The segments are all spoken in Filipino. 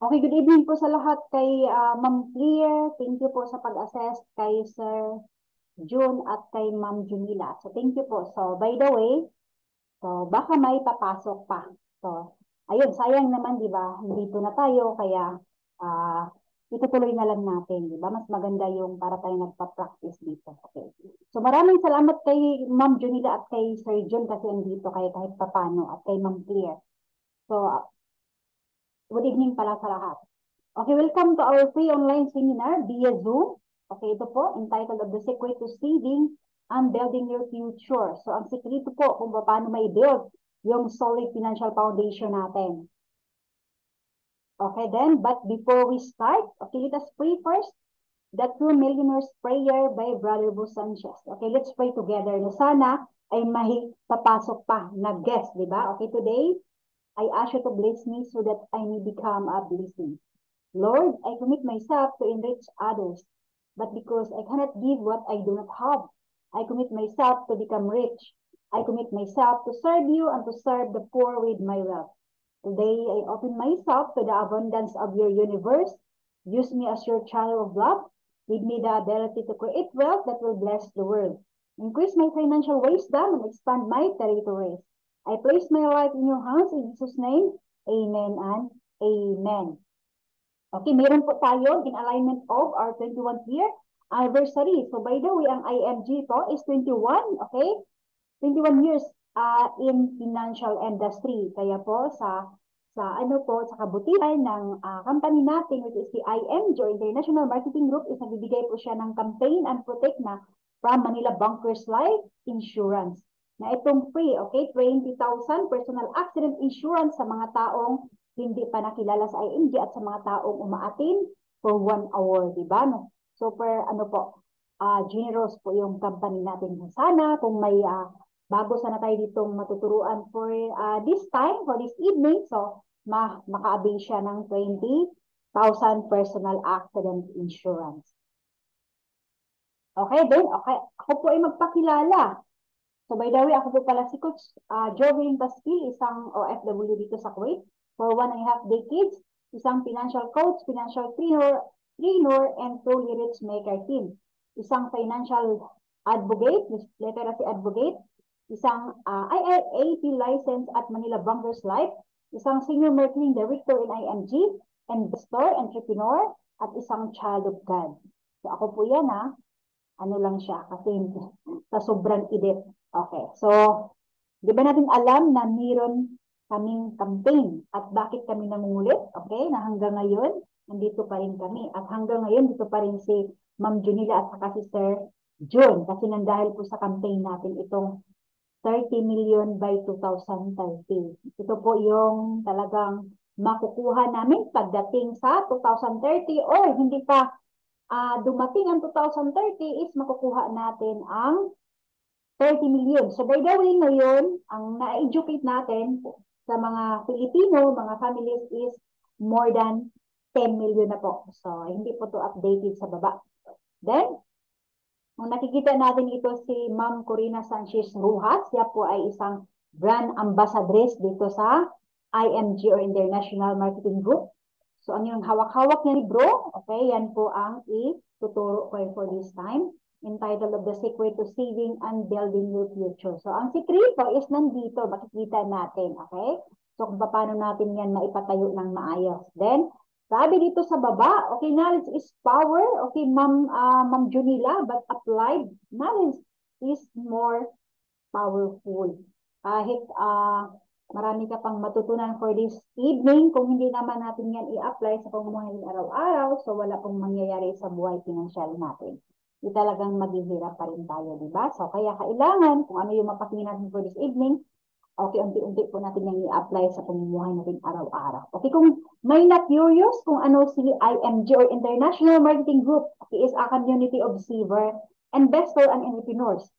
Okay, good evening po sa lahat kay Ma'am Clear. Thank you po sa pag-assess kay Sir June at kay Ma'am Junila. So, thank you po. So, by the way, so baka may papasok pa. So, ayun, sayang naman, di ba? Dito na tayo, kaya ah itutuloy na lang natin, di ba? Mas maganda yung para tayo nagpa-practice dito. Okay. So, maraming salamat kay Ma'am Junila at kay Sir June kasi andito kaya kahit papano at kay Ma'am Clear. So, good evening pala sa lahat. Okay, welcome to our free online seminar via Zoom. Okay, ito po, entitled of The Secret to Saving and Building Your Future. So, ang sekreto po kung paano may build yung solid financial foundation natin. Okay, then, but before we start, okay, let us pray first. The True Millionaire's Prayer by Brother Bo Sanchez. Okay, let's pray together na sana ay may papasok pa na guest, di ba? Okay, today, I ask you to bless me so that I may become a blessing. Lord, I commit myself to enrich others, but because I cannot give what I do not have, I commit myself to become rich. I commit myself to serve you and to serve the poor with my wealth. Today, I open myself to the abundance of your universe. Use me as your channel of love. Give me the ability to create wealth that will bless the world. Increase my financial wisdom and expand my territories. I place my life in your hands in Jesus' name. Amen and amen. Okay, meron po tayo in alignment of our 21th year anniversary. So by the way, ang IMG po is 21, okay? 21 years in financial industry. Kaya po sa ano po sa kabutihan ng company natin which is the IMG or International Marketing Group is nagbibigay po siya ng campaign and protect na from Manila Bunkers Life Insurance. Na itong free, okay, 20,000 personal accident insurance sa mga taong hindi pa nakilala sa IMG at sa mga taong umaatin for 1 hour, di ba? No? Super, ano po, generous po yung company natin. Sana kung may bago sana tayo ditong matuturuan for this time, for this evening, so maka-avail siya ng 20,000 personal accident insurance. Okay, then, okay, ako po ay magpakilala. So by the way, ako po pala si Coach Jovelyn Pasquil, isang OFW dito sa Kuwait for 1.5 decades, isang financial coach, financial trainer, and truly rich maker team. Isang financial advocate, literacy advocate, isang IRAP license at Manila Bunkers Life, isang senior marketing director in IMG, investor, entrepreneur, at isang child of God. So ako po yan ano lang siya kasi sa sobrang edit. Okay, so di ba natin alam na meron kaming campaign at bakit kami nangungulit? Okay, na hanggang ngayon, nandito pa rin kami. At hanggang ngayon, dito pa rin si Ma'am Junila at saka si Sir June. Kasi nandahil po sa campaign natin itong 30 million by 2030. Ito po yung talagang makukuha namin pagdating sa 2030 or hindi pa dumating ang 2030 is makukuha natin ang 30 million. So by the way, ngayon, ang na-educate natin sa mga Filipino, mga families is more than 10 million na po. So hindi po to updated sa baba. Then, kung nakikita natin ito si Ma'am Corina Sanchez Rujas, siya po ay isang brand ambassadress dito sa IMG or International Marketing Group. So, ang yung hawak-hawak niya libro, okay, yan po ang ituturo ko for this time, entitled of The Secret to Saving and Building Your Future. So, ang sekreto is nandito, makikita natin, okay? So, kung paano natin yan maipatayo ng maayos. Then, sabi dito sa baba, okay, knowledge is power, okay, Ma'am Junila, but applied knowledge is more powerful. Kahit marami ka pang matutunan for this evening, kung hindi naman natin yan i-apply sa pamumuhay ng araw-araw, so wala pong mangyayari sa buhay pinansyal natin. Di talagang maghihirap pa rin tayo, di ba? So, kaya kailangan, kung ano yung mapakinggan natin for this evening, okay, unti-unti po natin yung i-apply sa pamumuhay natin araw-araw. Okay, kung may na-curious kung ano si IMG or International Marketing Group, okay, is a community of saver, investor, and entrepreneurs.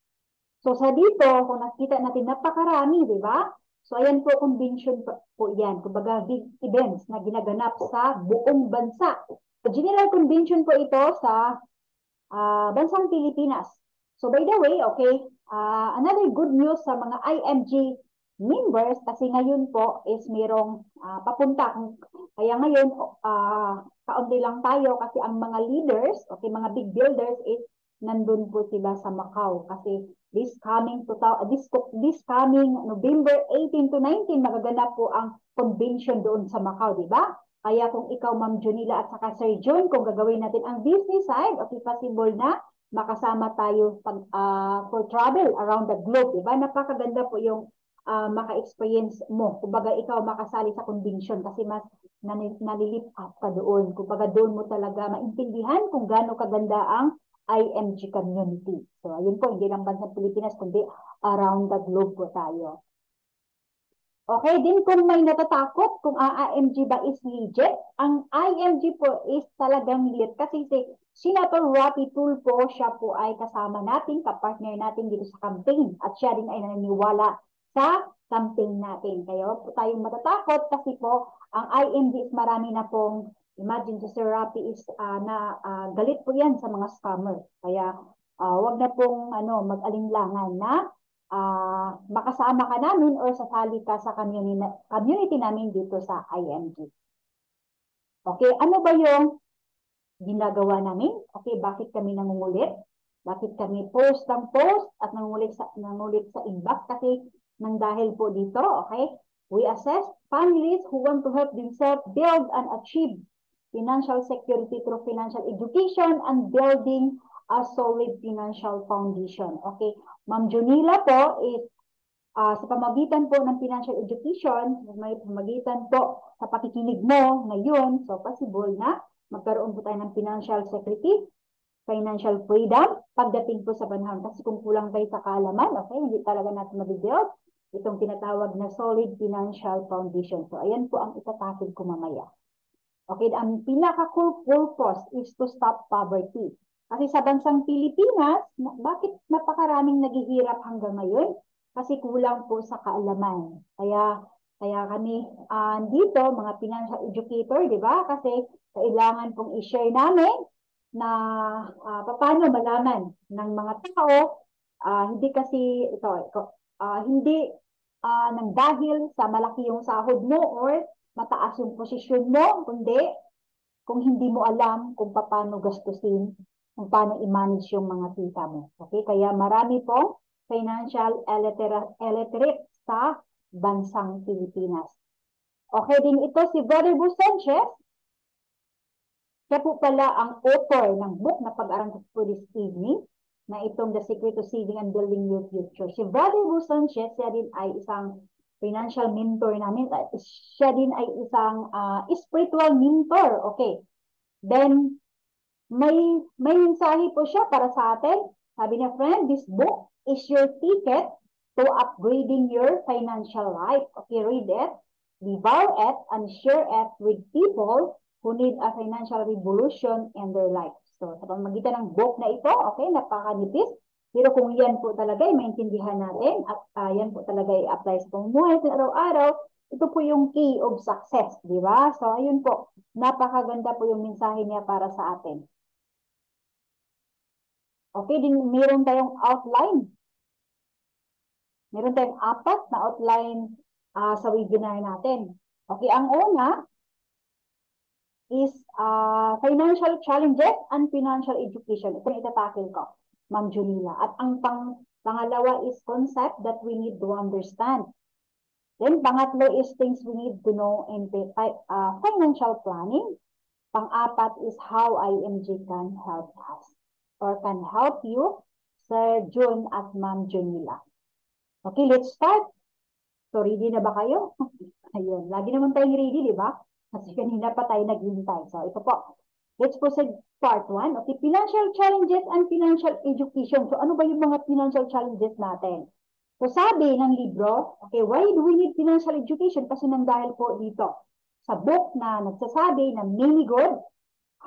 So sa dito, kung nakita natin, napakarami, di ba? So ayan po, convention po yan. Kumbaga, big events na ginaganap sa buong bansa. So, general convention po ito sa bansang Pilipinas. So by the way, okay, another good news sa mga IMG members kasi ngayon po is merong papunta. Kaya ngayon, kaunti lang tayo kasi ang mga leaders, okay, mga big builders is nandun po sila sa Macau kasi this coming November 18 to 19 magaganap po ang convention doon sa Macau, di ba? Kaya kung ikaw, Ma'am Junila at saka Sir John, kung gagawin natin ang business side, okay, possible na makasama tayo for travel around the globe, di ba? Napakaganda po yung maka-experience mo. Kumbaga, ikaw makasali sa convention kasi mas nalilip up ka doon. Kumbaga, doon mo talaga maintindihan kung gaano kaganda ang IMG community. So, ayun po, hindi lang bansa Pilipinas, kundi around the globe po tayo. Okay, din kung may natatakot kung ang IMG ba is legit, ang IMG po is talagang legit kasi si Senator Rapi Tulfo, siya po ay kasama natin, kapartner natin dito sa campaign at siya din ay naniniwala sa campaign natin. Kaya po tayong matatakot kasi po ang IMG is marami na pong, imagine si Sir Rapi is galit po yan sa mga scammer. Kaya wag na pong mag-alinlangan na makasama ka namin or sasali ka sa community namin dito sa IMG. Okay, ano ba yung ginagawa namin? Okay, bakit kami nangungulit? Bakit kami post ng post at nangungulit sa inbox? Kasi nang dahil po dito, okay, we assess families who want to help themselves build and achieve financial security through financial education and building a solid financial foundation. Okay, Ma'am Junila po is sa pamagitan po ng financial education, may pamagitan po sa pakikinig mo ngayon, so possible na magkaroon po tayo ng financial security, financial freedom, pagdating po sa panahon. Kasi kung kulang tayo sa kaalaman, okay, hindi talaga natin mabibuild itong tinatawag na solid financial foundation. So, ayan po ang itatakil ko mamaya. Okay, ang pinaka-core purpose is to stop poverty. Kasi sa bansang Pilipinas, bakit napakaraming naghihirap hanggang ngayon? Kasi kulang po sa kaalaman. Kaya kami dito, mga financial educator, di ba? Kasi kailangan pong i-share namin na paano malaman ng mga tao, hindi kasi hindi nang dahil sa malaki yung sahod mo or mataas yung posisyon mo, kundi kung hindi mo alam kung paano gastusin, kung paano i-manage yung mga kita mo. Okay? Kaya marami pong financial illiterate sa bansang Pilipinas. Okay din ito si Brother Bu Sanchez. Siya po pala ang author ng book na pag-aralan ko this evening na itong The Secret to Saving and Building Your Future. Si Brother Bu Sanchez, siya din ay isang financial mentor namin. Siya din ay isang spiritual mentor. Okay. Then, may mensahe po siya para sa atin. Sabi niya, friend, this book is your ticket to upgrading your financial life. Okay, read it, devour it, and share it with people who need a financial revolution in their life. So, sa pamamagitan ng book na ito, okay, napakanipis. Pero kung yan po talaga ay maintindihan natin at yan po talaga i-apply sa pamumuhay sa araw-araw, ito po yung key of success, di ba? So, ayun po, napakaganda po yung mensahe niya para sa atin. Okay, din meron tayong outline. Meron tayong 4 na outline sa webinar natin. Okay, ang una is financial challenges and financial education. Ito na itatakil ko, Ma'am Junila. At ang pangalawa is concept that we need to understand. Then, pangatlo is things we need to know in financial planning. Pang-apat is how IMG can help us or can help you, Sir June at Ma'am Junila. Okay, let's start. So, ready na ba kayo? Ayun, lagi naman tayong ready, di ba? Kasi kanina pa tayo naghintay. So, ito po. Let's proceed part 1. Okay, financial challenges and financial education. So, ano ba yung mga financial challenges natin? So, sabi ng libro, okay, why do we need financial education? Kasi nang dahil po dito sa book na nagsasabi na many good,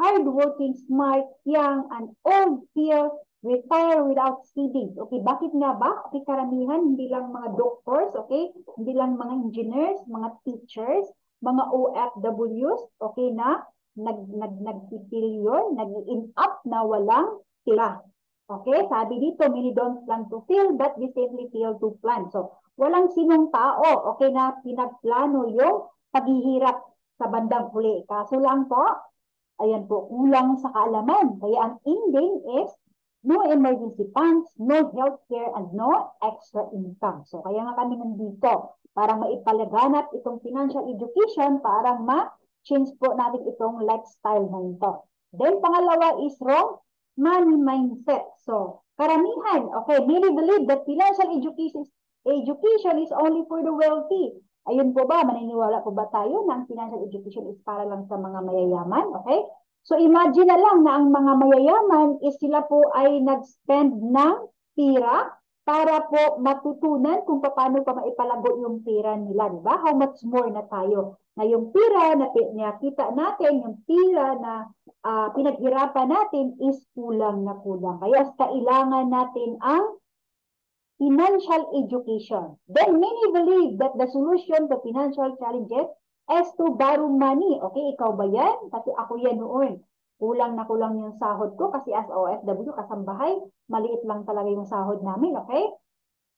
hardworking, smart, young, and old here retire without savings. Okay, bakit nga ba? Okay, karamihan, hindi lang mga doctors, okay? Hindi lang mga engineers, mga teachers, mga OFWs, okay, na nagpipil yun, nag-in-up na walang tira. Okay, sabi dito, many don't plan to fill, but they simply fail to plan. So, walang sinong tao, okay, na pinagplano yung paghihirap sa bandang huli. Kaso lang po, ayan po, kulang sa kaalaman. Kaya ang ending is no emergency funds, no healthcare, and no extra income. So kaya nga kami nandito para maipalaganap itong financial education para ma-change po natin itong lifestyle na ito. Then pangalawa is wrong money mindset. So karamihan, okay, many believe that financial education is only for the wealthy. Ayun po ba, maniniwala po ba tayo na ang financial education is para lang sa mga mayayaman? Okay? So imagine na lang na ang mga mayayaman is sila po ay nag-spend ng pira para po matutunan kung paano pa maipalago yung pira nila, di ba? How much more na tayo na yung pira na nakita natin, yung pira na pinaghirapan natin is kulang na kulang. Kaya kailangan natin ang financial education. Then many believe that the solution to financial challenges is to borrow money. Okay, ikaw ba yan? Kasi ako yan noon. Kulang na kulang yung sahod ko kasi as OFW, kasambahay, maliit lang talaga yung sahod namin. Okay?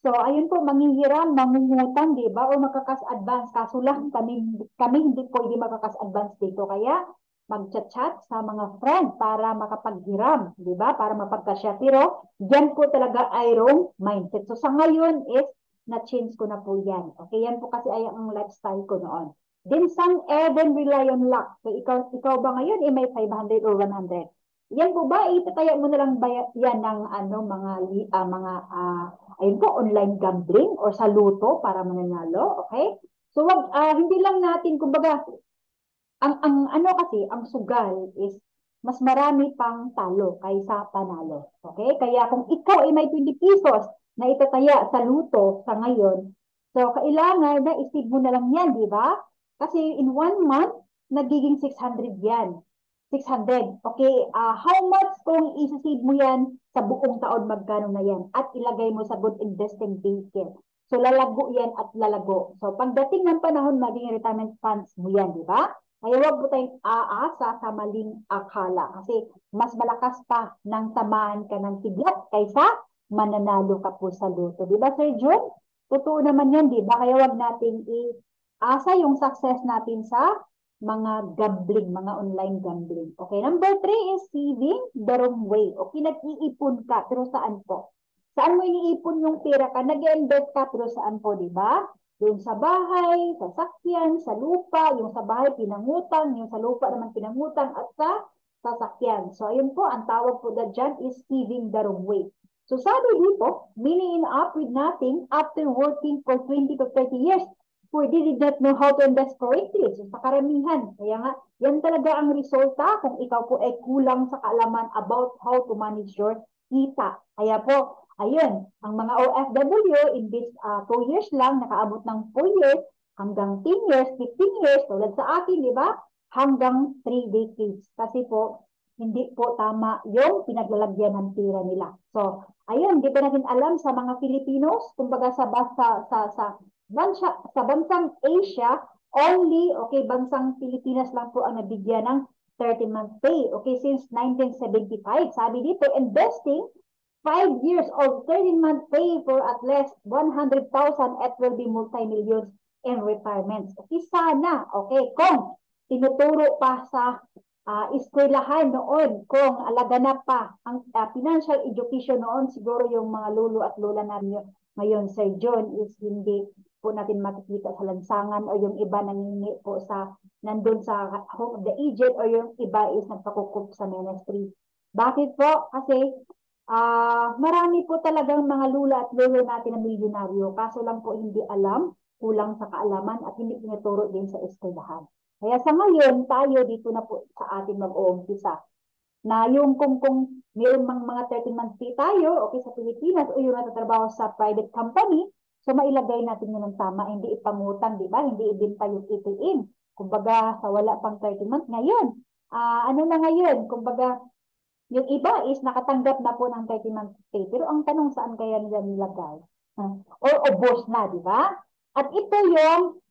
So, ayun po, manghihiram, mangungutang, di ba? O magkakas advance. Kaso lang, kami hindi pwede magkakas advance dito. Kaya, mag-chat-chat sa mga friend para makapaghiram, di ba? Para mapagkasya. Pero, yan po talaga ay wrong mindset. So, sa ngayon is, na-change ko na po yan. Okay, yan po kasi ay ang lifestyle ko noon. Then, some even rely on luck. So, ikaw ba ngayon, may 500 or 100? Yan po ba, itataya mo na lang ba yan ng ayun po, online gambling or sa luto para mananalo, okay? So, hindi lang natin, kumbaga, ang ano kasi, ang sugal is mas marami pang talo kaysa panalo. Okay? Kaya kung ikaw ay may 20 pesos na itataya sa luto sa ngayon, so kailangan na isip mo na lang yan, di ba? Kasi in 1 month, nagiging 600 yan. 600. Okay, how much kung isasave mo yan sa buong taon, magkano na yan? At ilagay mo sa good investing vehicle. So lalago yan at lalago. So pagdating ng panahon, maging retirement funds mo yan, di ba? Kaya huwag po tayong aasa sa maling akala. Kasi mas malakas pa nang tamaan ka ng kidlat kaysa mananalo ka po sa luto. Di ba, Sir John? Totoo naman yan, di ba? Kaya huwag natin i-asa yung success natin sa mga gambling, mga online gambling. Okay, number 3 is saving the wrong way. Okay, nag-iipon ka, pero saan po? Saan mo iniipon yung pera ka? Nag-invest ka, pero saan po, di ba? Yung sa bahay, sa sakyan, sa lupa, yung sa bahay pinangutang, yung sa lupa naman pinangutang, at sa sasakyan. So, ayun po, ang tawag po na dyan is saving the wrong way. So, sabi dito, many end up with nothing after working for 20 to 30 years. For they did not know how to invest correctly. So, sa karamihan. Kaya nga, yan talaga ang resulta kung ikaw po ay kulang sa kaalaman about how to manage your kita. Kaya po, ayun, ang mga OFW in this 2 years lang, nakaabot ng 4 years, hanggang 10 years, 15 years, tulad sa akin, di ba? Hanggang 3 decades. Kasi po, hindi po tama yung pinaglalagyan ng tira nila. So, ayun, di pa natin alam sa mga Filipinos, kumbaga sa bansang Asia, only, okay, bansang Pilipinas lang po ang nabigyan ng 30-month pay. Okay, since 1975. Sabi dito, investing 5 years of 13-month pay for at least 100,000 at will be multi-millions in retirements. Okay, sana, okay, kung tinuturo pa sa eskwelahan noon, kung alaganap pa ang financial education noon, siguro yung mga lolo at lola namin ngayon, Sir John, is hindi po natin makikita sa lansangan o yung iba nangingi po sa nandun sa home of the aged o yung iba is nagpakukup sa ministry. Bakit po? Kasi marami po talagang mga lula at lolo natin na milyonaryo. Kaso lang po hindi alam, kulang sa kaalaman at hindi tinuturo din sa eskwelahan. Kaya sa ngayon, tayo dito na po sa atin mag-uumpisa na yung kung mayroon mga 13-month pay tayo, okay, sa Pilipinas, o yung natatrabaho sa private company, so mailagay natin yun ng tama, hindi ipangutang, di ba? Hindi ibinta yung ATM. Kumbaga, sa wala pang 13 months. Ngayon, ano na ngayon? Kumbaga, yung iba is nakatanggap na po ng 13-month pay. Pero ang tanong, saan kaya nila nilagay? Or ubos na, di ba? At ito yung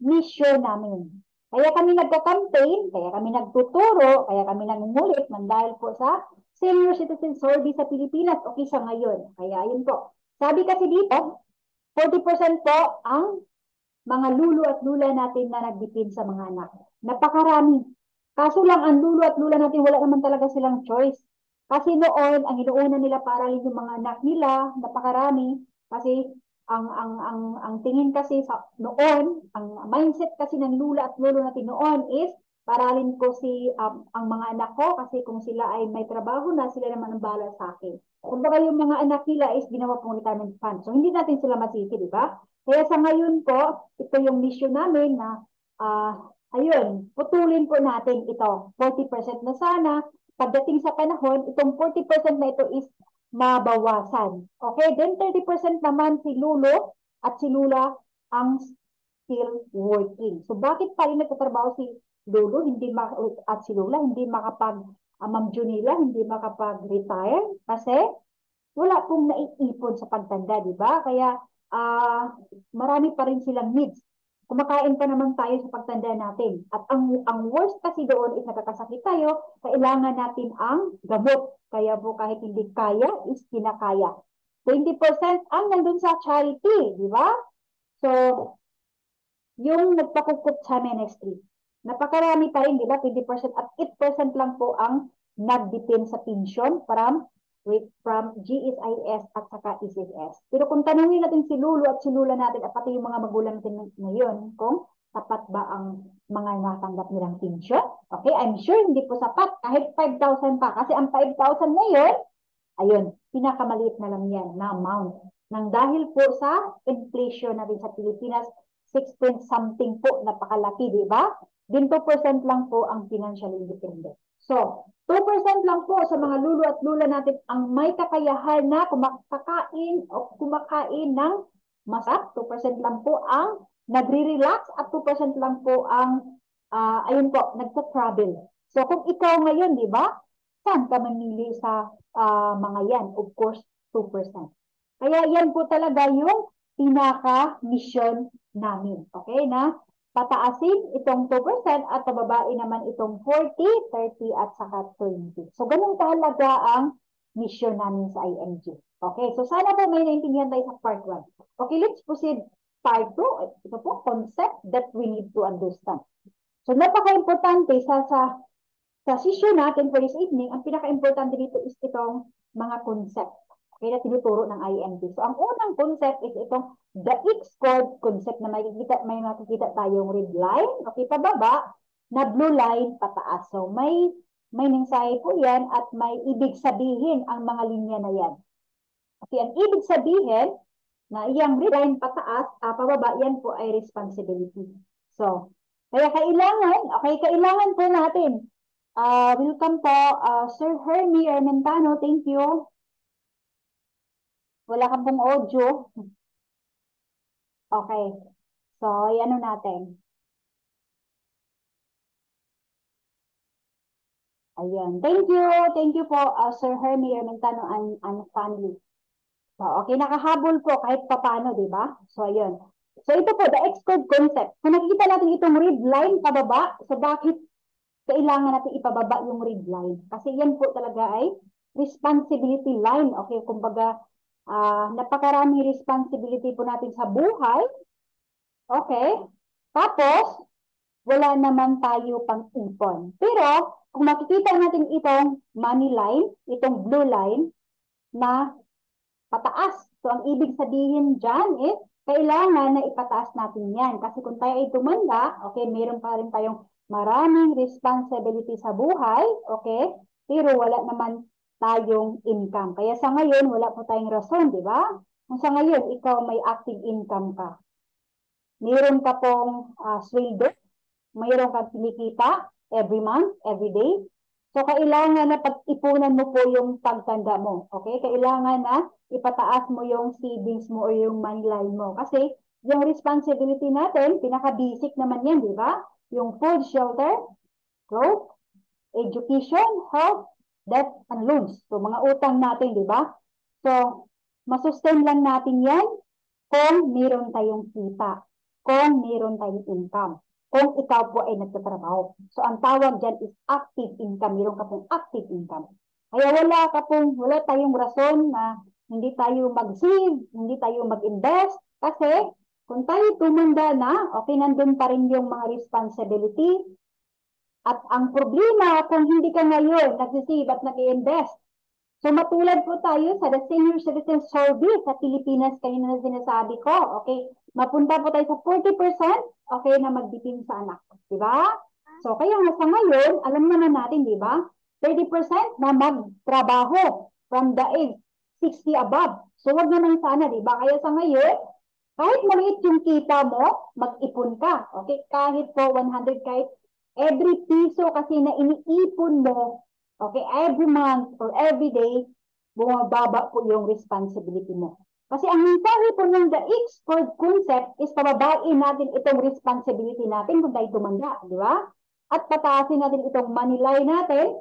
mission namin. Kaya kami nagka-campaign, kaya kami nagtuturo, kaya kami nangungulit dahil po sa Senior Citizen Survey sa Pilipinas, okay sa ngayon. Kaya yun po. Sabi kasi dito, 40% po ang mga lulu at lula natin na nagdipid sa mga anak. Napakarami. Kaso lang, ang lulu at lula natin, wala naman talaga silang choice. Kasi noon, ang inuuna nila para yung mga anak nila, napakarami. Kasi ang tingin kasi sa noon, ang mindset kasi ng lula at lolo natin noon is paralin ko ang mga anak ko kasi kung sila ay may trabaho na, sila naman ang bahala sa akin. Kumbaga yung mga anak nila is ginawa pong retirement fund. So hindi natin sila masisi, di ba? Kaya sa ngayon po, ito yung mission namin na ayun, putulin po natin ito. 40% na sana. Pagdating sa panahon, itong 40% na ito is mabawasan. Okay? Then 30% naman si Lulo at si Lula ang still working. So bakit pa rin nagtatrabaho si Lolo at si Lula hindi Ma'am Junila hindi makapag-retire? Kasi wala pong naiipon sa pagtanda, di ba? Kaya marami pa rin silang needs. Kumakain pa naman tayo sa pagtanda natin. At ang worst kasi doon is nakakasakit tayo, kailangan natin ang gamot. Kaya po kahit hindi kaya, is kinakaya. 20% ang nandun sa charity, di ba? So, yung nagpakukup sa ministry, napakarami pa rin, di ba? 20% at 8% lang po ang nagdepend sa pension from GSIS at saka SSS. Pero kung tanungin natin si Lulu at si Lula natin at pati yung mga magulang natin ngayon, kung sapat ba ang mga natanggap nilang pension? Okay, I'm sure hindi po sapat kahit 5,000 pa. Kasi ang 5,000 ngayon, ayun, pinakamaliit na lang yan na amount. Nang dahil po sa inflation natin sa Pilipinas, 6 point something po, napakalaki, di ba? Din 2% lang po ang financial independent. So, 2% lang po sa mga lulu at lula natin ang may kakayahan na kumakain ng masarap. 2% lang po ang nagre-relax at 2% lang po ang, ayun po, nagta-travel. So, kung ikaw ngayon, di ba, saan ka mamili sa mga yan? Of course, 2%. Kaya yan po talaga yung pinaka-mission namin. Okay, na pataasin itong 2% at pababain naman itong 40, 30 at saka 20. So, ganun kahalaga ang mission namin sa IMG. Okay, so sana po may naintindihan tayo sa part 1. Okay, let's proceed part 2. Ito po, concept that we need to understand. So, napaka-importante sa session natin for this evening, ang pinaka-importante dito is itong mga concept. Okay, na tinuturo ng IMD. So, ang unang concept is itong the X-code concept na may makikita tayong red line, okay, pababa, na blue line pataas. So, may mensahe po yan at may ibig sabihin ang mga linya na yan. Okay, ang ibig sabihin na iyang red line pataas, pababa, yan po ay responsibility. So, kaya kailangan po natin. Welcome po, Sir Hermie Armentano, thank you. Wala ka pong audio. Okay. So, ano natin? Ayan. Thank you. Thank you po, Sir Hermie Armentano and family. So, okay, nakahabol po kahit papano, di ba? So, ayun. So, ito po, the Xcode concept. Kung nakikita natin itong red line pababa, so bakit kailangan natin ipababa yung red line? Kasi yan po talaga ay responsibility line. Okay, kumbaga, napakaraming responsibility po natin sa buhay. Okay? Tapos, wala naman tayo pang ipon. Pero, kung makikita natin itong money line, itong blue line, na pataas. So, ang ibig sabihin dyan is, kailangan na ipataas natin yan. Kasi kung tayo ay tumanda, okay, meron pa rin tayong maraming responsibility sa buhay, okay, pero wala naman tayong income. Kaya sa ngayon, wala po tayong rason, di ba? Kung sa ngayon, ikaw may active income ka. Meron ka pong sweldo, mayroon kang kinikita every month, every day. So, kailangan na pag-ipunan mo po yung pagtanda mo. Okay? Kailangan na ipataas mo yung savings mo o yung money line mo. Kasi, yung responsibility natin, pinaka-basic naman yan, di ba? Yung food, shelter, clothes, education, health, debt, and loans. So, mga utang natin, di ba? So, masustain lang natin yan kung meron tayong kita, kung meron tayong income, kung ikaw po ay nagtatrabaho. So, ang tawag dyan is active income. Meron ka pong active income. Kaya wala tayong rason na hindi tayo mag-save, hindi tayo mag-invest, Kasi kung tayo tumanda na, okay, nandun pa rin yung mga responsibility. At ang problema, kung hindi ka ngayon nagsisave at nag-i-invest, so matulad po tayo sa the Senior Citizen Survey sa Pilipinas, kanina na sinasabi ko, okay, mapunta po tayo sa 40%, okay, na magbitin sa anak. Diba? So kaya nga sa ngayon, alam naman natin, di ba? 30% na magtrabaho from the age 60 above. So wag naman sana, di ba? Kaya sa ngayon, kahit maliit yung kita mo, mag-ipon ka. Okay? Kahit po 100, kahit every piso kasi na iniipon mo, okay, every month or every day, bumababa po yung responsibility mo. Kasi ang mensahe po ng the expert concept is pababain natin itong responsibility natin kung tayo tumanda, di ba? At pataasin natin itong money line natin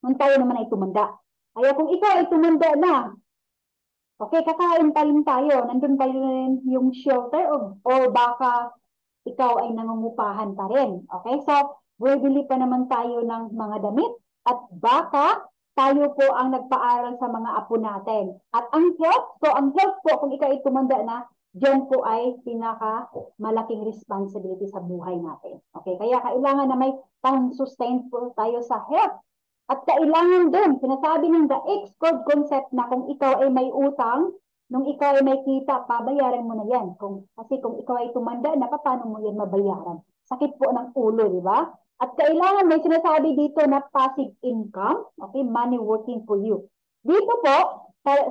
kung tayo naman ay tumanda. Kaya kung ikaw ay tumanda na, okay, kakain pa rin tayo, nandun pa rin yung shelter or baka ikaw ay nangungupahan pa rin. Okay, so bumibili pa naman tayo ng mga damit at baka tayo po ang nagpaaral sa mga apo natin. At ang health po, kung ikaw ay tumanda na, dyan po ay pinaka malaking responsibility sa buhay natin. Okay, kaya kailangan na may pang-sustain po tayo sa health. At kailangan din, sinasabi ng the X-code concept na kung ikaw ay may utang, nung ikaw ay may kita, pabayaran mo na yan. Kasi kung ikaw ay tumanda na, paano mo yan mabayaran? Sakit po ng ulo, di ba? At kailangan may sinasabi dito na passive income, okay, money working for you. Dito po,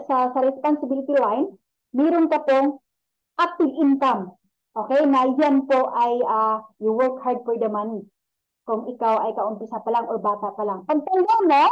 sa responsibility line, meron ka pong active income. Okay, na yan po ay you work hard for the money kung ikaw ay kaumpisa pa lang o bata pa lang. Pag tanda mo,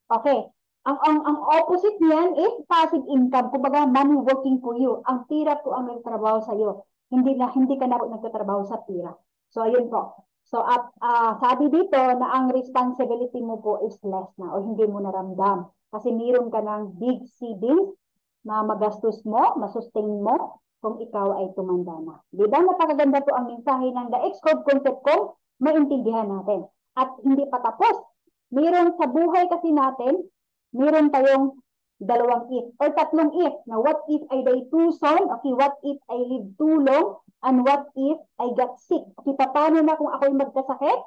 okay, ang opposite niyan is passive income. Kumbaga, money working for you. Ang tira po ang nagtatrabaho sa iyo. Hindi ka na nagtatrabaho sa tira. So, ayun po. So, at sabi dito na ang responsibility mo po is less na o hindi mo naramdam. Kasi meron ka ng big savings na magastos mo, masustain mo kung ikaw ay tumanda na. Di ba? Napakaganda po ang mensahe ng the X-Code concept ko, maintindihan natin. At hindi pa tapos. Meron sa buhay kasi natin, meron tayong dalawang if or tatlong if na what if I die too soon, okay, what if I live too long, and what if I got sick. Okay, paano na kung ako'y magkasakit?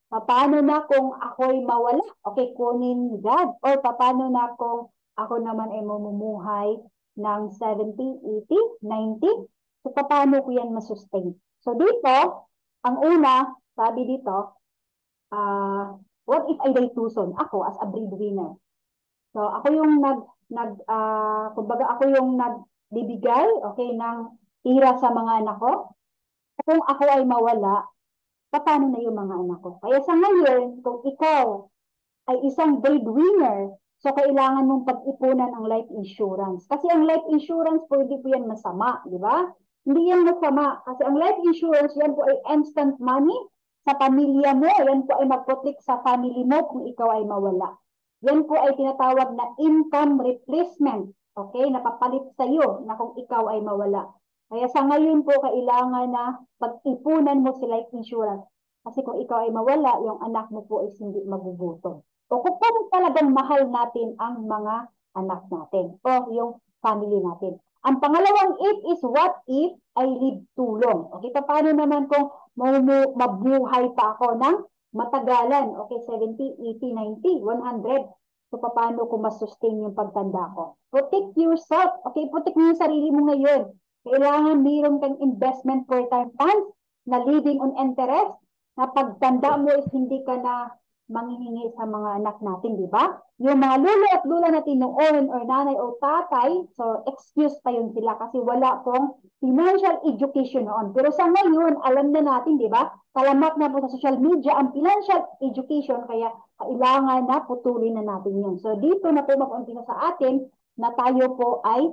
Paano na kung ako'y mawala? Okay, kunin ni God. Or paano na kung ako naman ay mamumuhay ng 70, 80, 90? So, paano ko yan masustain? So, dito, ang una, sabi dito, what if I die too soon? Ako, as a breadwinner. So, ako yung kumbaga ako yung nagbibigay, okay, ng tira sa mga anak ko. Kung ako ay mawala, paano na yung mga anak ko? Kaya sa ngayon, kung ikaw ay isang breadwinner, so kailangan mong pag-ipunan ang life insurance. Kasi ang life insurance, pwede po yan masama, di ba? Hindi yan masama. Kasi ang life insurance, yan po ay instant money sa pamilya mo. Yan po ay mag-protect sa family mo kung ikaw ay mawala. Yan po ay tinatawag na income replacement. Okay? Napapalit sa iyo na kung ikaw ay mawala. Kaya sa ngayon po, kailangan na pag-ipunan mo si life insurance. Kasi kung ikaw ay mawala, yung anak mo po ay hindi magugutom. O kung talagang mahal natin ang mga anak natin o yung family natin. Ang pangalawang if is what if I live too long? Okay, paano naman kung mabuhay pa ako ng matagalan? Okay, 70, 80, 90, 100. So, paano ko masustain yung pagtanda ko? Protect yourself. Okay, protect mo yung sarili mo ngayon. Kailangan mayroon kang investment for time funds na living on interest na pagtanda mo is hindi ka na manghihingi sa mga anak natin, di ba? Yung mga lolo at lula natin noon or nanay o tatay, so excuse pa yun sila kasi wala pong financial education noon. Pero sa ngayon, alam na natin, di ba? Talamak na po sa social media ang financial education, kaya kailangan na putulin na natin yun. So dito na po mag-umpisa sa atin na tayo po ay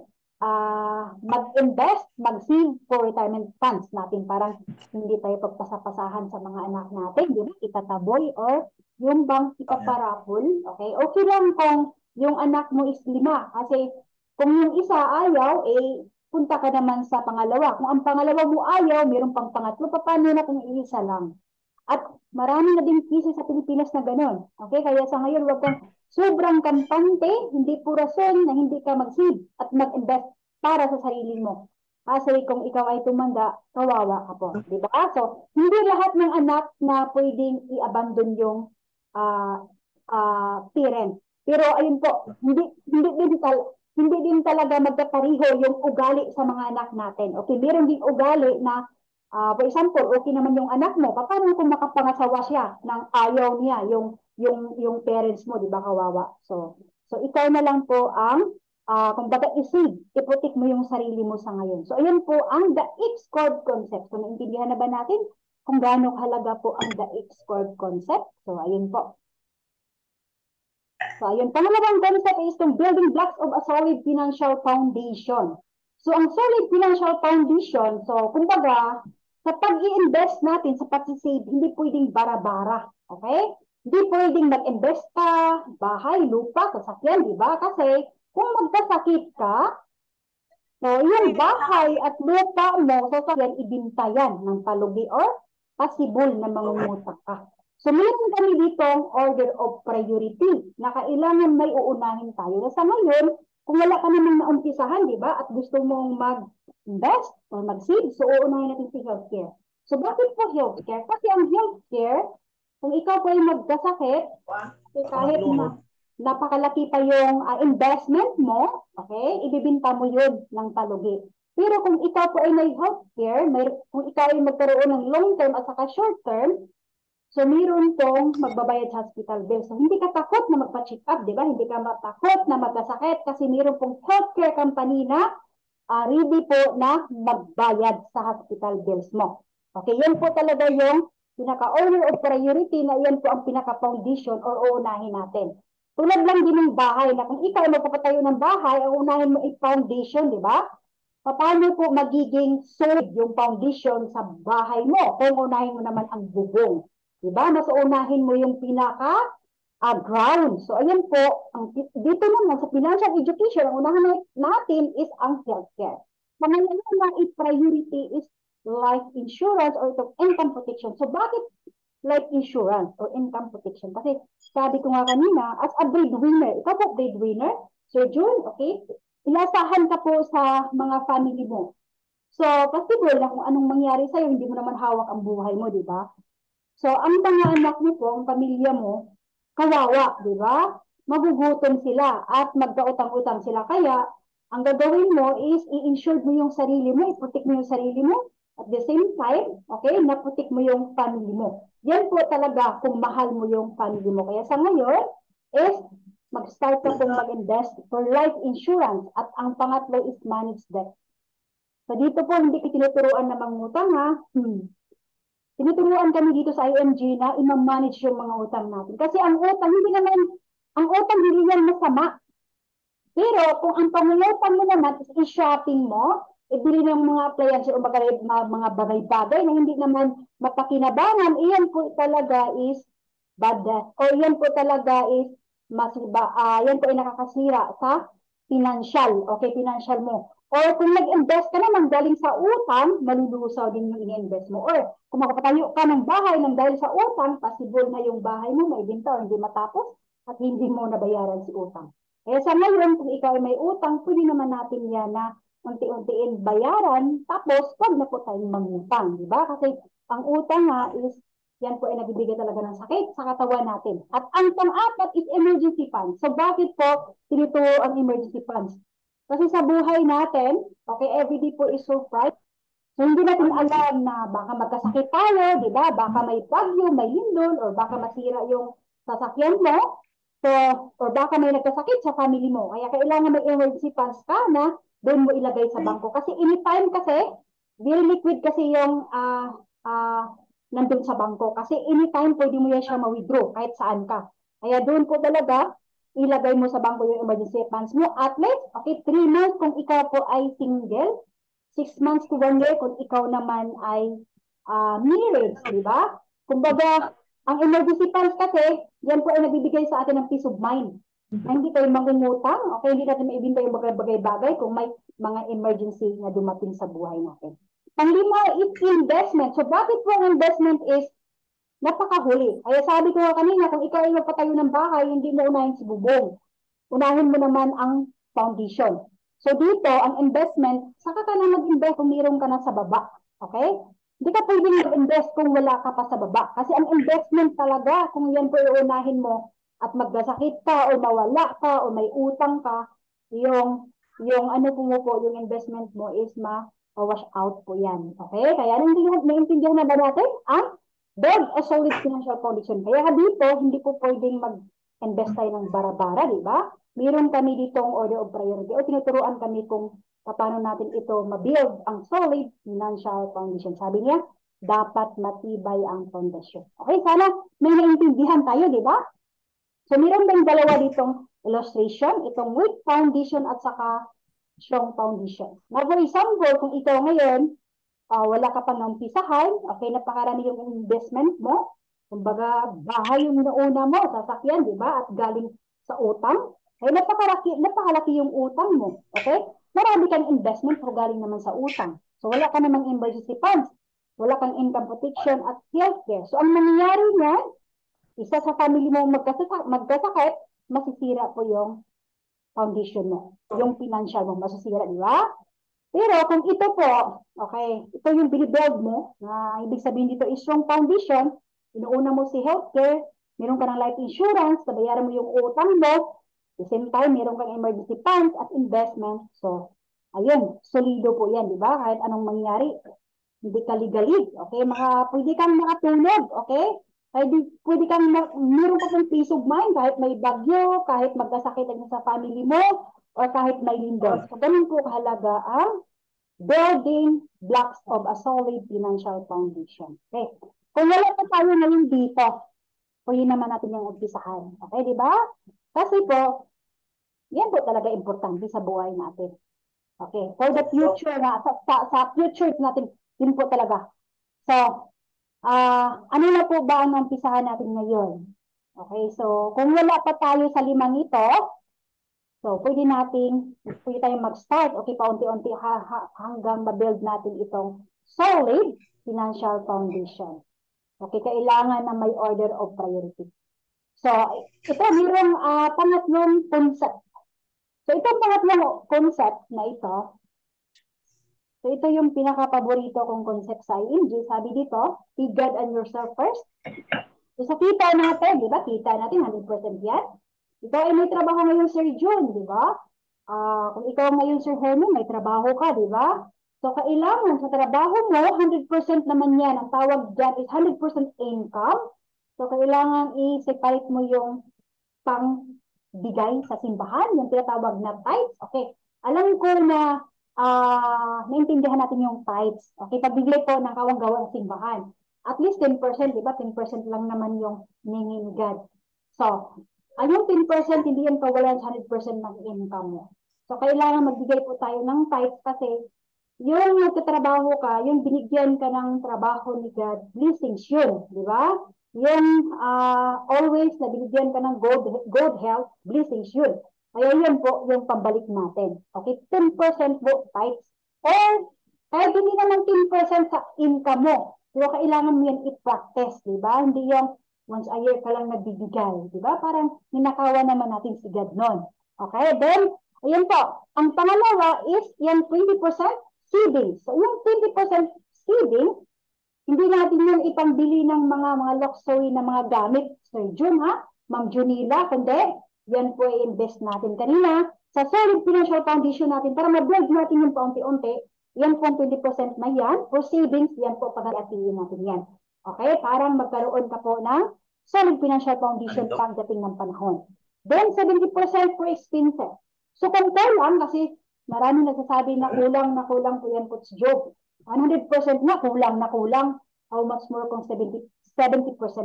mag-invest, mag-save for retirement funds natin. Parang hindi tayo pagpasapasahan sa mga anak natin, di ba? Itataboy or yung bang ipaparapol, okay? Okay lang kung yung anak mo is 5. Kasi kung yung isa ayaw, eh, punta ka naman sa pangalawa. Kung ang pangalawa mo ayaw, mayroon pang pangatlo, paano na kung iisa lang? At marami na din cases sa Pilipinas na gano'n. Okay? Kaya sa ngayon, wag kang sobrang kampante, hindi po rason na hindi ka mag-save at mag-invest para sa sarili mo. Kasi kung ikaw ay tumanda, kawawa ka po, di ba? So, hindi lahat ng anak na pwedeng i-abandon yung ah parents. Pero ayun po, hindi din talaga magkapariho yung ugali sa mga anak natin. Okay, meron din ugali na for example, okay naman yung anak mo, paano kung makapangasawa siya ng ayaw niya yung parents mo, di ba kawawa? So ikaw na lang po ang kumbaga iputik mo yung sarili mo sa ngayon. So ayun po ang the X-Corp concept. So naintindihan na ba natin kung gaano halaga po ang the X-Corp concept? So ayun po. So, ayun. Pangalawang concept is yung building blocks of a solid financial foundation. So, ang solid financial foundation, so, kumbaga, sa pag-i-invest natin, sa pag-save, hindi pwedeng bara-bara. Okay? Hindi pwedeng mag-invest ka, bahay, lupa, sasakyan, di ba? Kasi, kung magkasakit ka, so, yung bahay at lupa mo, sasakyan, ibinta yan ng palugi or possible na mangungutang ka. So, meron kami ditong order of priority na kailangan may uunahin tayo. Sa ngayon, kung wala ka namang naumpisahan, di ba, at gusto mong mag-invest or mag-save, so uunahin natin si healthcare. So, bakit po healthcare? Kasi ang healthcare, kung ikaw po ay magkasakit, kahit na napakalaki pa yung investment mo, okay, ibibinta mo yun ng palugi. Pero kung ikaw po ay may healthcare, kung ikaw ay magkaroon ng long term at saka short term, so, meron pong magbabayad sa hospital bill. So, hindi ka takot na magpa-check up, di ba? Hindi ka matakot na magkasakit kasi meron pong healthcare company na ready po na magbayad sa hospital bills mo. Okay, yan po talaga yung pinaka-order of priority na yan po ang pinaka-foundation or uunahin natin. Tulad lang din ng bahay na kung ikaw ay magpapatayo ng bahay, ang unahin mo ay foundation, di ba? Paano po magiging solid yung foundation sa bahay mo kung unahin mo naman ang bubong? Diba? Mas unahin mo yung pinaka ground. So, ayan po, dito naman sa financial education, ang unahan natin is ang healthcare. Pangalawa na i-priority is life insurance or income protection. So, bakit life insurance or income protection? Kasi sabi ko nga kanina, as a breadwinner, ikaw po breadwinner, Sir June, okay? Inasahan ka po sa mga family mo. So, possible na kung anong mangyari sa'yo, hindi mo naman hawak ang buhay mo, di ba? So, ang mga anak mo po, ang pamilya mo, kawawa, di ba? Magugutom sila at magkautang-utang sila. Kaya, ang gagawin mo is i-insure mo yung sarili mo, i-protect mo yung sarili mo. At the same time, okay, na-protect mo yung family mo. Yan po talaga kung mahal mo yung family mo. Kaya sa ngayon is mag-start ka pong mag-invest for life insurance. At ang pangatlo is manage debt. So dito po, hindi kitinuturuan na mangutang ha. Tinuturuan kami dito sa IMG na i-manage yung mga utang natin. Kasi ang utang, ang utang hindi yan masama. Pero kung ang pangungutang mo naman is i-shopping mo, ibili ng mga appliances o mga bagay-bagay na hindi naman mapakinabangan, iyan po talaga is bad debt. O iyan po talaga is yan po ay nakakasira sa financial, okay, financial mo. Or kung nag-invest ka naman galing sa utang, malulusaw din yung ini-invest mo. Or kung makapatayo ka ng bahay nang dahil sa utang, possible na yung bahay mo may binta o hindi matapos at hindi mo nabayaran si utang. Eh sa ngayon, kung ikaw ay may utang, pwede naman natin yan na unti-untiin bayaran, tapos wag na po tayong mangutang, di ba? Kasi ang utang nga is, yan po ay nagbibigay talaga ng sakit sa katawan natin. At ang pang-apat is emergency funds. So bakit po tinuturo ang emergency funds? Kasi sa buhay natin, okay, everyday po is surprise. So hindi natin alam na baka magkasakit tayo, di ba? Baka may bagyo, may lindol, or baka masira yung sasakyan mo. So, or baka may nagkasakit sa family mo. Kaya kailangan may emergency funds ka na doon mo ilagay sa bangko. Kasi anytime kasi, very liquid kasi yung nandun sa bangko. Kasi anytime pwede mo yan siya ma-withdraw kahit saan ka. Kaya doon po talaga, ilagay mo sa bangko yung emergency funds mo. At least, okay, 3 months kung ikaw po ay single, 6 months to 1 year kung ikaw naman ay married, di ba? Kumbaga, ang emergency funds kasi, yan po ay nagbibigay sa atin ng peace of mind. Na hindi tayo mangungutang, okay, hindi natin maibinta yung bagay-bagay kung may mga emergency na dumating sa buhay natin. Panglima is investment. So bakit po ang investment is napakahuli? Kaya sabi ko kanina, kung ikaw ay magpatayo ng bahay, hindi mo unahin si bubong. Unahin mo naman ang foundation. So dito, ang investment, saka ka na mag-invest kung mayroon ka na sa baba. Okay? Hindi ka pwedeng mag-invest kung wala ka pa sa baba. Kasi ang investment talaga, kung yan po iunahin mo at magkasakit ka o mawala ka o may utang ka, yung ano po, yung investment mo is ma-wash out po yan. Okay? Kaya naintindihan na ba natin ang build a solid financial foundation. Kaya dito, hindi po pwedeng mag-invest tayo ng bara-bara, di ba? Meron kami ditong order of priority o tinuturuan kami kung paano natin ito ma-build ang solid financial foundation. Sabi niya, dapat matibay ang foundation. Okay, sana may naintindihan tayo, di ba? So, meron tayong dalawa ditong illustration, itong weak foundation at saka strong foundation. Now, for example, kung ikaw ngayon, wala ka pang nampisahan, okay, napakarami yung investment mo, kumbaga, bahay yung nauna mo, sasakyan, di ba? At galing sa utang, ay napakalaki yung utang mo, okay? Marami kang investment pero galing naman sa utang. So, wala ka namang emergency funds, wala kang income protection at healthcare. So, ang nangyayari niyan, isa sa family mo magkasakit, masisira po yung foundation mo. Yung financial mo masisira, di ba? Pero kung ito po, okay, ito yung binibuild mo, na ibig sabihin dito is strong foundation, inuuna mo si healthcare, meron ka ng life insurance, nabayaran mo yung utang mo, at the same time, meron kang emergency funds at investment. So, ayun, solido po yan, di ba? Kahit anong mangyari, hindi ka ligalig, okay? Pwede kang makatulog, okay? Pwede kang, meron ka pong peace of mind kahit may bagyo, kahit magkasakit sa family mo, or kahit may lindol. So, ganun po kahalaga ang building blocks of a solid financial foundation. Okay? Kung wala pa tayo ngayon dito, pwede naman natin yung umpisahan. Okay, di ba? Kasi po, yan po talaga importante sa buhay natin. Okay, for the future na, sa future natin, yun po talaga. So, ano na po ba ang umpisahan natin ngayon? Okay, so kung wala pa tayo sa limang ito, so pwede tayong mag-start, okay, paunti-unti hanggang ma-build natin itong solid financial foundation. Okay, kailangan na may order of priority. So, ito mayroong pangatlong concept. So, itong pangatlong concept na ito, so ito yung pinaka-paborito kong concept sa IMG. Sabi dito, be God and yourself first. So, sa kita natin, di ba? Kita natin, 100% yan. Ikaw ay may trabaho ngayon, Sir June, di ba? Kung ikaw ngayon, Sir Herman, may trabaho ka, di ba? So, kailangan sa trabaho mo, 100% naman yan. Ang tawag dyan is 100% income. So, kailangan i-separate mo yung pang-bigay sa simbahan, yung tinatawag na tithes. Okay, alam ko na naintindihan natin yung tithes. Okay, pagbigay po ng kawang-gawa ng simbahan. At least 10%, di ba? 10% lang naman yung hinihingi ni God. So, yung 10%, hindi yan kawalan sa 100% ng income mo. So, kailangan magbigay po tayo ng tithes kasi yung nagtatrabaho ka, yung binigyan ka ng trabaho ni God, blessings yun, di ba? Yung always na binigyan ka ng good health, blessings yun. Kaya yun po yung pambalik natin. Okay, 10% po tithes. Or kahit hindi naman 10% sa income mo, pero kailangan mo yan i-practice, di ba? Hindi yung once a year ka lang nagbibigay, di ba? Parang ninakawan naman natin si God nun. Okay, then, ayun po. Ang pangalawa is yung 20% savings. So, yung 20% savings, hindi natin yan ipangbili ng mga luxury na mga gamit. Sir June, ha? Ma'am Junila, kundi yan po i-invest natin kanina sa solid financial foundation natin para ma-build natin yung paunti-unti. Yan po 20% na yan. For savings, yan po pag-atiin natin yan. Okay? Parang magkaroon ka po ng solid financial foundation pagdating ng panahon. Then, 70% for expenses. So, kung kulang, kasi marami nagsasabi na kulang po yan po sa job. 100% na kulang. How much more kung 70%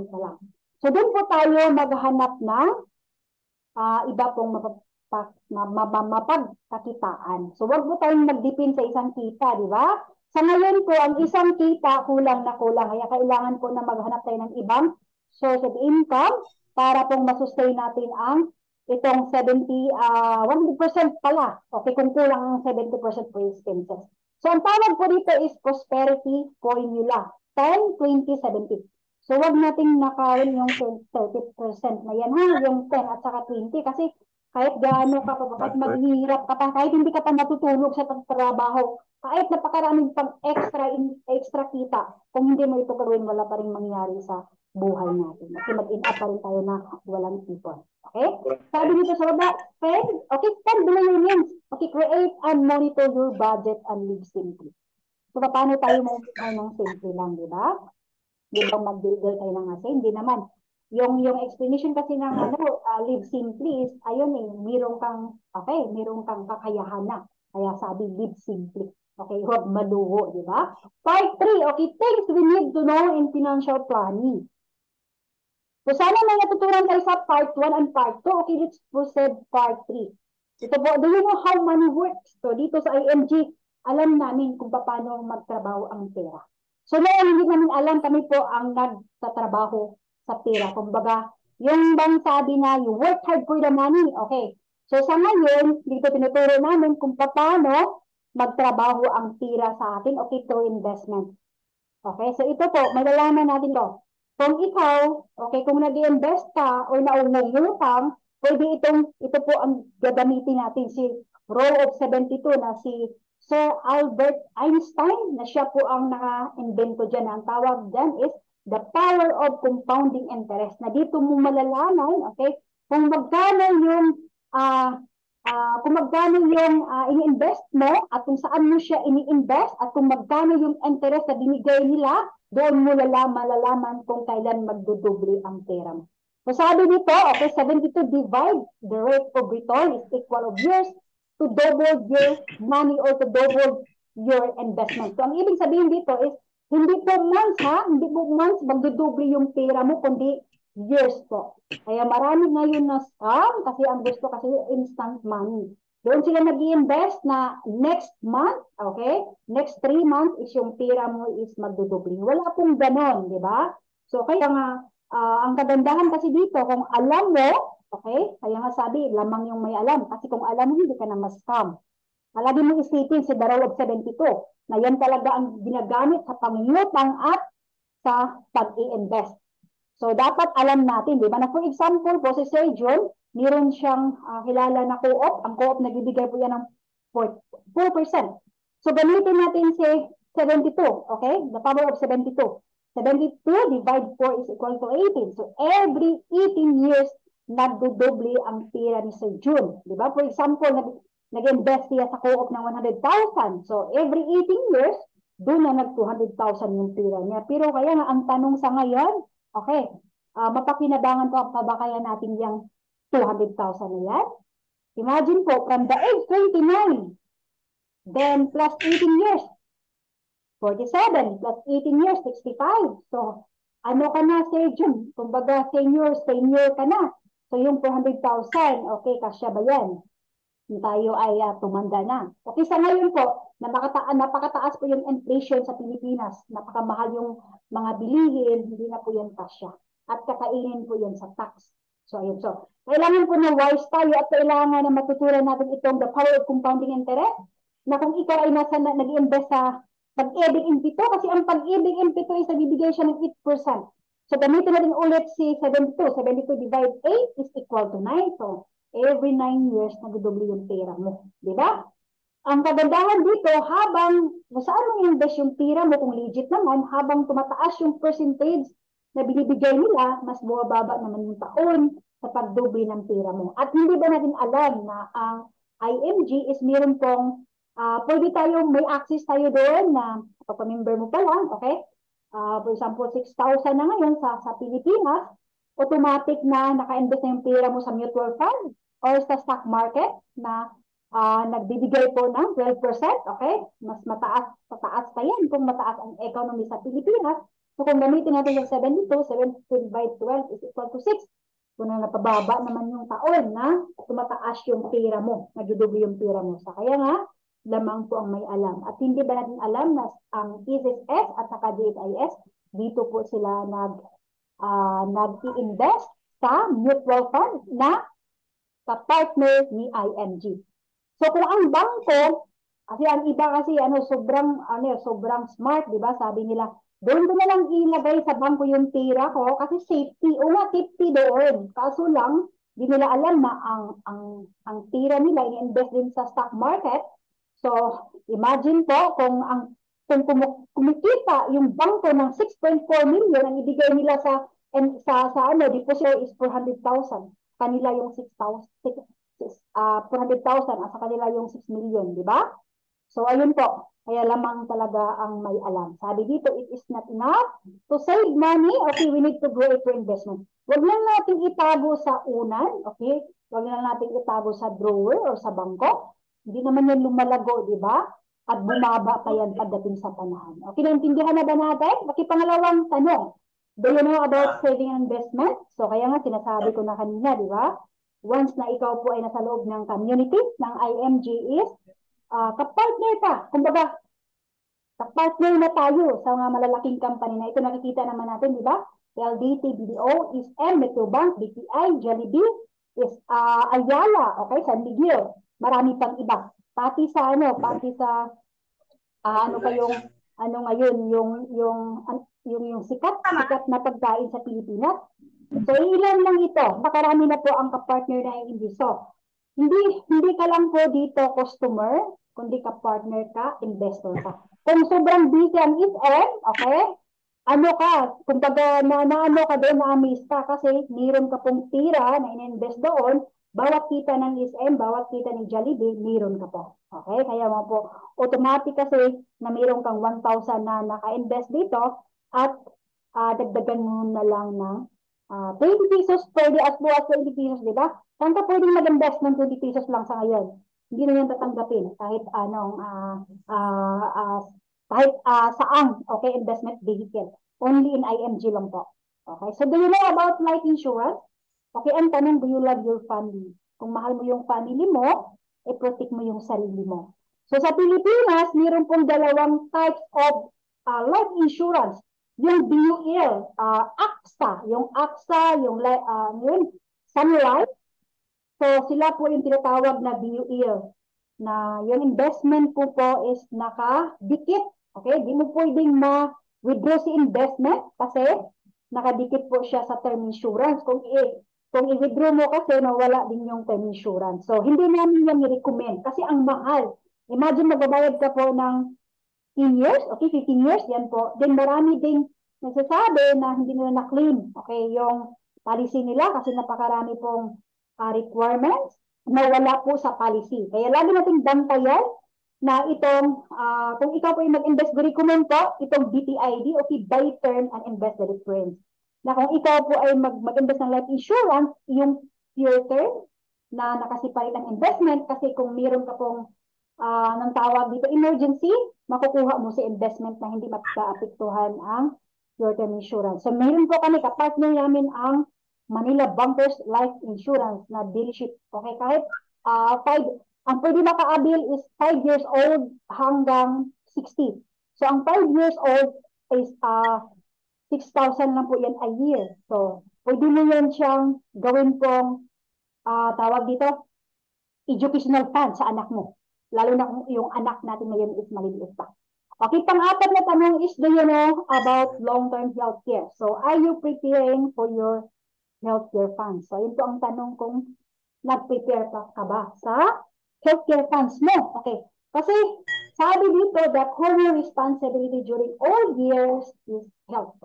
na lang. So, doon po tayo maghanap ng iba pong mapagkakitaan. So, wag po tayong magdipin sa isang kita, di ba? Sa ngayon po, ang isang kita kulang. Kaya kailangan po na maghanap tayo ng ibang source of income para pong masustain natin ang itong 100% pala. Okay, kung kulang ang 70% for expenses. So, ang tawag po dito is prosperity formula. 10, 20, 70. So, wag nating nakawin yung 30% na yan, ha? Yung 10 at saka 20 kasi Kahit gaano ka pa, kahit maghihirap ka pa, kahit hindi ka pa matutulog sa trabaho, kahit napakaraming pang extra kita, kung hindi mo ito gawin, wala pa rin mangyayari sa buhay natin. Kasi mag-end up pa rin tayo na walang ipon. Okay? Sabi dito sa baba, spend below your means. Okay, create and monitor your budget and live simply. So, paano tayo mamuhay ng simple lang, di ba? Di ba mag-build tayo ng asa? Hindi naman. Yung explanation kasi ng live simply is, ayun meron kang kakayahan na. Kaya sabi, live simply. Okay, huwag maluho, di ba? Part 3, okay, things we need to know in financial planning. So sana may natutunan tayo sa part 1 and part 2. Okay, let's proceed part 3. Ito po, do you know how money works? So dito sa IMG, alam namin kung paano magtrabaho ang pera. So ngayon, hindi namin alam, kami po ang nagtatrabaho sa pera. Kumbaga, yung bang sabi na, you work hard for the money. Okay. So sa ngayon, dito tinuturo namin kung paano magtrabaho ang pera sa atin. Okay, through investment. Okay, so ito po, malalaman natin to. Kung ikaw, okay, kung nag-invest ka o naungutang, pwede ito po ang gagamitin natin, si Row of 72 na si Sir Albert Einstein, na siya po ang naka-invento dyan. Ang tawag dyan is the power of compounding interest. Na dito mo malalaman, okay, kung magkano yung ini-invest mo at kung saan mo siya ini-invest at kung magkano yung interest na binigay nila, doon mo malalaman kung kailan magdudoble ang pera mo. So sabi dito, okay, 72 divide the rate of return is equal of years to double your money or to double your investment. So ang ibig sabihin dito is, hindi po months magdudoble yung pera mo, kundi years po. Kaya marami ngayon na scam kasi ang gusto kasi instant money. Doon sila nag-i-invest na next month, okay? Next 3 months is yung pera mo is magdudoble. Wala pong ganon, di ba? So kaya nga, ang kagandahan kasi dito, kung alam mo, okay? Kaya nga sabi, lamang yung may alam. Kasi kung alam mo, hindi ka na mas-scam. Palagi mo isipin si Darrell of 72 na yan talaga ang ginagamit sa pangungutang at sa pag-i-invest. So, dapat alam natin, di ba? Na for example po, si Sir John, meron siyang kilala na co-op. Ang co-op nagbibigay po yan ng 4%. So, gamitin natin si 72, okay? The power of 72. 72 divide 4 is equal to 18. So, every 18 years, nagdudoble ang pera ni Sir June. Di ba? For example, nag-invest siya sa co-op ng 100,000. So, every 18 years, doon na nag-200,000 yung pera niya. Pero kaya nga, ang tanong sa ngayon, okay, mapakinabangan pa ba kaya natin yung 200,000 na yan? Imagine po, from the age 29, then plus 18 years, 47, plus 18 years, 65. So, ano ka na, Sir Jun? Kumbaga, senior ka na. So, yung 400,000, okay, kasya ba yan? Tayo ay tumanda na. Okay, sa ngayon po, napakataas po yung inflation sa Pilipinas. Napakamahal yung mga bilihin, hindi na po yan kasya. At kakainin po yan sa tax. So, ayun. So, kailangan po na wise tayo at kailangan na matutunan natin itong the power of compounding interest na kung ikaw ay nag-i-invest sa pag-ibig in pito, kasi ang pag-ibig in pito is nabibigay siya ng 8%. So, gamitin natin ulit si 72. 72 divide 8 is equal to 9. So, every 9 years, nagdodoble yung pera mo. Di ba? Ang kagandahan dito, habang saan mo invest yung pera mo, kung legit naman, habang tumataas yung percentage na binibigay nila, mas bumababa naman yung taon sa pagdoble ng pera mo. At hindi ba natin alam na ang IMG is meron pong, pwede tayo, may access tayo doon na pagpa-member mo pa lang, okay? For example, 6,000 na ngayon sa Pilipinas, automatic na naka-invest na yung pera mo sa mutual fund or sa stock market na nagbibigay po ng 12%, okay? Mas mataas pa yan kung mataas ang economy sa Pilipinas. So kung gamitin natin sa 72, 72 by 12 is equal to 6. Kung na napababa naman yung taon na tumataas yung pera mo, nagdudubo yung pera mo. So kaya nga, lamang po ang may alam. At hindi ba natin alam na ang SSS at saka GSIS, dito po sila nag-i-invest sa mutual fund na sa partner ni IMG. So kung ang bangko, kasi ang iba kasi sobrang smart, 'di ba? Sabi nila, doon ko na lang ilagay sa bangko yung pera ko kasi safety. O nga, safety doon. Kaso lang, Hindi nila alam na ang tira nila i-invest din sa stock market. So, imagine po kung kumikita yung bangko ng 6.4 million, ang ibigay nila sa deposito is 400,000. Kanila yung 6,000, 400,000 at sa kanila yung 6 million, di ba? So, ayun po. Kaya lamang talaga ang may alam. Sabi dito, it is not enough to save money. Okay, we need to grow it for investment. Huwag lang natin itago sa unan. Okay? Huwag lang natin itago sa drawer or sa bangko. Hindi naman yan lumalago, di ba? At bumaba pa yan pagdating sa panahon. Okay, naintindihan na ba natin? Pangalawang tanong. Do you know about saving and investment? So, kaya nga sinasabi ko na kanina, di ba? Once na ikaw po ay nasa loob ng community, ng IMGs, kapartner ka. Kumbaga, kapartner na tayo sa mga malalaking company na ito nakikita naman natin, di ba? LDT, BDO, ISM, Metrobank, BPI, Jollibee, Ayala, okay, San Miguel, marami pang iba. Pati sa ano pa ano ngayon, yung sikat na pagkain sa Pilipinas. So, ilan lang ito. Nakarami na po ang kapartner na hindi. So, hindi ka lang po dito customer, kundi ka partner ka, investor ka. Kung sobrang busy ang SM, okay? Ano ka, kung ano ka doon, na-amaze ka kasi mayroon ka pong tira na in-invest doon, bawat kita ng SM, bawat kita ng Jollibee, mayroon ka po. Okay? Kaya mo po, automatic kasi na mayroon kang 1,000 na naka-invest dito at dagdagan mo na lang ng 20 pesos, pwede as low as 20 pesos, di ba? Saan ka pwedeng mag-invest ng 20 pesos lang sa ngayon? Hindi na yan tatanggapin kahit saan, okay, investment vehicle. Only in IMG lang po. Okay, so do you know about life insurance? Okay, ang tanong, do you love your family? Kung mahal mo yung family mo, protect mo yung sarili mo. So sa Pilipinas, mayroon pong dalawang types of life insurance. Yung BUL, AXA, yung Sun Life. So sila po yung tinatawag na BUL, na yung investment po is nakadikit. Okay, di mo pwedeng ma-withdraw si investment kasi nakadikit po siya sa term insurance. Kung i-withdraw mo kasi, nawala din yung term insurance. So, hindi namin yan i-recommend kasi ang mahal. Imagine magbabayad ka po ng 10 years, okay, 15 years, yan po. Then marami ding nagsasabi na hindi nila na-claim, okay, yung policy nila kasi napakarami pong requirements na wala po sa policy. Kaya lagi nating bantayan na kung ikaw po yung mag-invest, recommend po itong BPID, okay, buy term and invest the difference. Na kung ikaw po ay mag-invest ng life insurance, yung pure term na nakasipalit ang investment kasi kung meron ka pong ng tawag dito emergency, makukuha mo sa investment na hindi mapapektuhan ang your term insurance. So meron po kami, kapartner namin ang Manila Bunkers Life Insurance na dealership. Okay, kahit ang pwede makaabil is 5 years old hanggang 60. So ang 5 years old is 6,000 lang po yan a year. So pwede mo yan siyang gawin pong tawag dito, educational fund sa anak mo. Lalo na kung yung anak natin ngayon is maliliit pa. Okay, pang-apat na tanong is, do you know about long-term health care? So, are you preparing for your healthcare funds? So, yun po ang tanong kung nag-prepare ka ba sa healthcare funds mo. Okay, kasi sabi dito that whole responsibility during all years is health.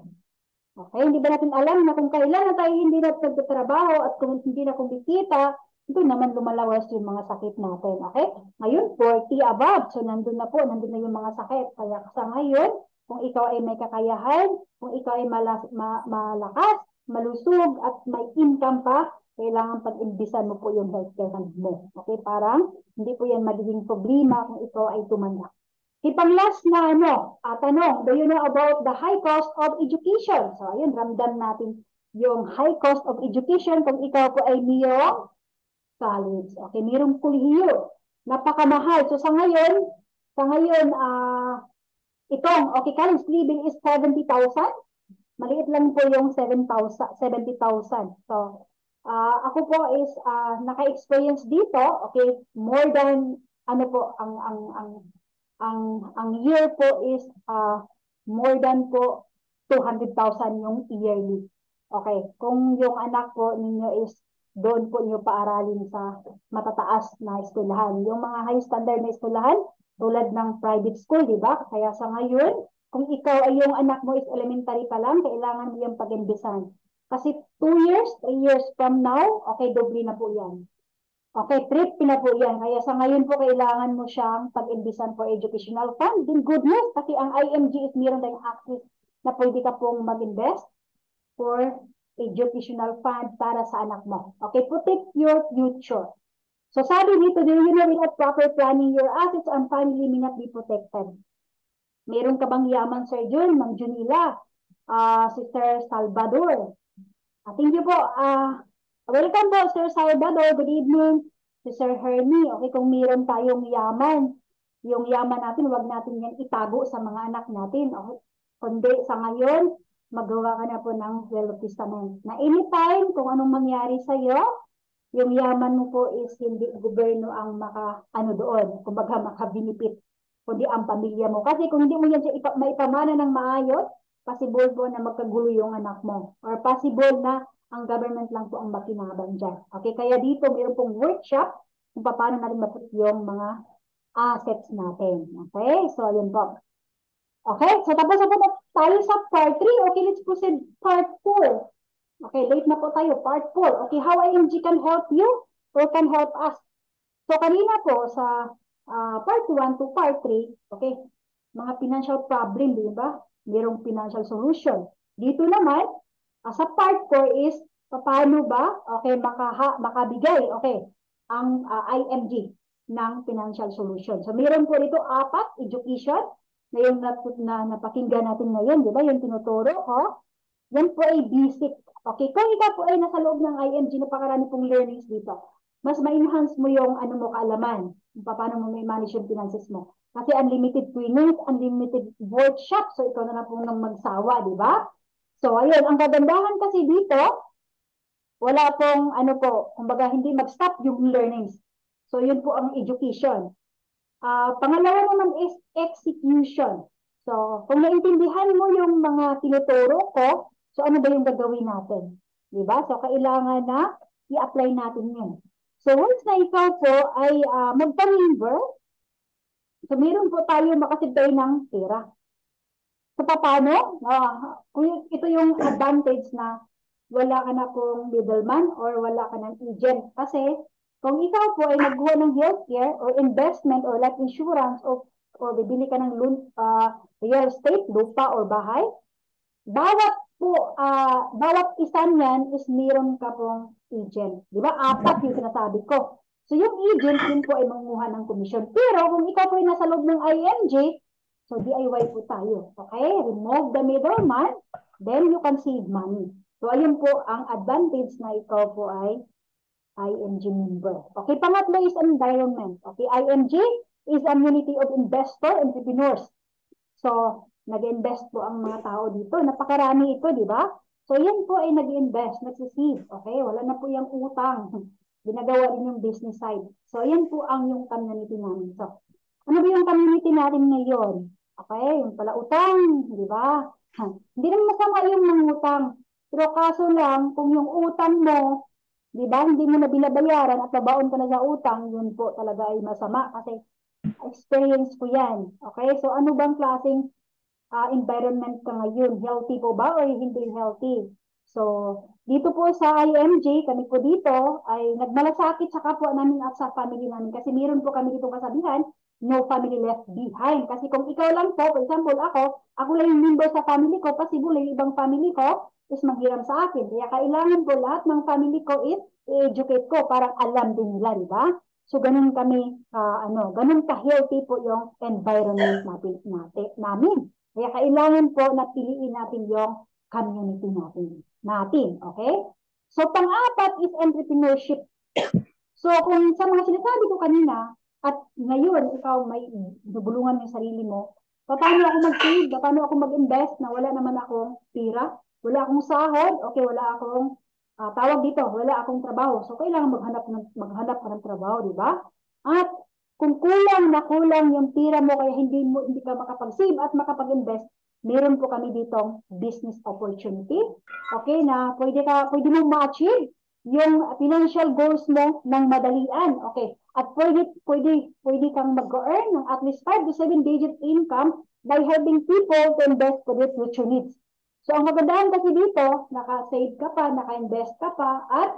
Okay, hindi ba natin alam na kung kailan na tayo hindi na nagtatrabaho at kung hindi na kumikita, ito naman lumalawas yung mga sakit natin. Okay? Ngayon, 40 above. So, nandun na yung mga sakit. Kaya sa ngayon, kung ikaw ay may kakayahan, kung ikaw ay malakas, malusog, at may income pa, kailangan pag-imbisan mo po yung healthcare fund mo. Okay? Parang hindi po yan magiging problema kung ikaw ay tumanda. Ipang-last na tanong, do you know about the high cost of education? So, ayun, ramdam natin yung high cost of education kung ikaw po ay mayroong college. Okay, mayroong kolehiyo. Napakamahal. So, sa ngayon, okay, college living is 70,000. Maliit lang po yung 70,000. So, ako po is naka-experience dito. Okay, more than, ang year po is more than po 200,000 yung yearly. Okay, kung yung anak po ninyo is doon po niyo paaralin sa matataas na eskwelahan. Yung mga high standard na eskwelahan, tulad ng private school, di ba? Kaya sa ngayon, kung ikaw ay yung anak mo is elementary pa lang, kailangan mo yung pag-imbisan. Kasi 2 years, 3 years from now, okay, doble na po yan. Okay, trip na po yan. Kaya sa ngayon po, kailangan mo siyang pag-imbisan for educational fund. Then good news, kasi ang IMG is meron tayong access na pwede ka pong mag-invest for educational fund para sa anak mo. Okay, protect your future. So sabi dito, do you know without proper planning, your assets and family may not be protected. Meron ka bang yaman, Sir Jun, Ma'am Junila, Sister Salvador? Thank you po. Welcome po, Sir Salvador. Good evening, Sir Hermie. Okay, kung meron tayong yaman, yung yaman natin, huwag natin yan itago sa mga anak natin. Okay? Kundi sa ngayon, magawa ka na po ng will of testament. Na anytime, kung anong mangyari sa'yo, yung yaman mo po is hindi gobyerno ang doon, kumbaga makabinipit, kundi ang pamilya mo. Kasi kung hindi mo yan siya maipamana ng maayos, possible po na magkagulo yung anak mo. Or possible na ang government lang po ang makinabang dyan. Okay, kaya dito mayroon pong workshop kung paano natin maput yung mga assets natin. Okay, so yun po. Okay, so tapos na po tayo sa part 3. Okay, let's proceed part 4. Okay, late na po tayo. Part 4. Okay, how IMG can help you or can help us. So kanina po sa part 1 to part 3, okay, mga financial problem, di ba? Mayroong financial solution. Dito naman, sa part 4 is paano ba, okay, makabigay, okay, ang IMG ng financial solution. So mayroon po dito 4, education, na yung napakinggan natin ngayon, di ba? Yung tinuturo ko. Yan po ay basic. Okay, kung ikaw po ay nasa loob ng IMG, napakarami pong learnings dito. Mas ma-enhance mo yung kaalaman, kung paano mo may manage yung finances mo. Kasi unlimited trainings, unlimited workshop, so ikaw na lang po nang magsawa, di ba? So, ayun, ang kagandahan kasi dito, wala pong, kumbaga hindi mag-stop yung learnings. So, yun po ang education. Pangalawa naman is execution. So, kung naintindihan mo yung mga tinuturo ko, so ano ba yung gagawin natin? Diba? So, kailangan na i-apply natin yun. So, once na ikaw po ay magpa-member, so meron po tayo makasave tayo ng pera. So, paano? Ito yung advantage na wala ka na pong middleman or wala ka ng agent. Kasi, kung ikaw po ay nagkuha ng healthcare or investment or life insurance or bibili ka ng real estate, lupa or bahay, bawat isa niyan is meron ka pong agent. Di ba? 4 yung sinasabi ko. So, yung agent din po ay manguha ng commission. Pero kung ikaw po ay nasa loob ng IMG, so DIY po tayo. Okay? Remove the middleman, then you can save money. So, ayun po ang advantage na ikaw po ay IMG member. Okay, pangatlo is environment. Okay, IMG is a community of investor entrepreneurs. So, nag-invest po ang mga tao dito. Napakarami ito, di ba? So, yan po ay nag-invest, nagsisave. Okay, wala na po yung utang. Ginagawa din yung business side. So, yan po ang yung community namin. So, ano ba yung community natin ngayon? Okay, yung pala utang, di ba? Hindi naman masama yung mangutang. Pero kaso lang, kung yung utang mo, di ba, hindi mo na binabayaran at nabaon ka na sa utang, yun po talaga ay masama kasi experience ko yan. Okay, so ano bang klaseng environment ka ngayon? Healthy po ba or hindi healthy? So, dito po sa IMG, kami po dito ay nagmalasakit sa kapwa namin at sa family namin kasi meron po kami dito kasabihan, no family left behind. Kasi kung ikaw lang po, for example ako lang yung member sa family ko, possible yung ibang family ko is maghiram sa akin. Kaya kailangan po lahat ng family ko is i-educate ko, parang alam din nila, di ba? So, ganun kami, ganun ka-healthy po yung environment namin. Kaya kailangan po na piliin natin yung community natin. Okay? So, pang-apat is entrepreneurship. So, kung sa mga sinasabi ko kanina, at ngayon, ikaw may dubulungan yung sarili mo, paano ako mag-save, paano ako mag-invest na wala naman akong pira, wala akong sahod, okay, wala akong tawag dito, wala akong trabaho. So, kailangan maghanap ka ng trabaho, di ba? At kung kulang na kulang yung pira mo kaya hindi ka makapag-save at makapag-invest, meron po kami ditong business opportunity. Okay, na pwede mo ma-achieve yung financial goals mo ng madalian. Okay. At pwede kang mag-earn ng at least 5 to 7 digit income by helping people to invest for their future needs. So, ang kagandahan kasi dito, naka-save ka pa, naka-invest ka pa, at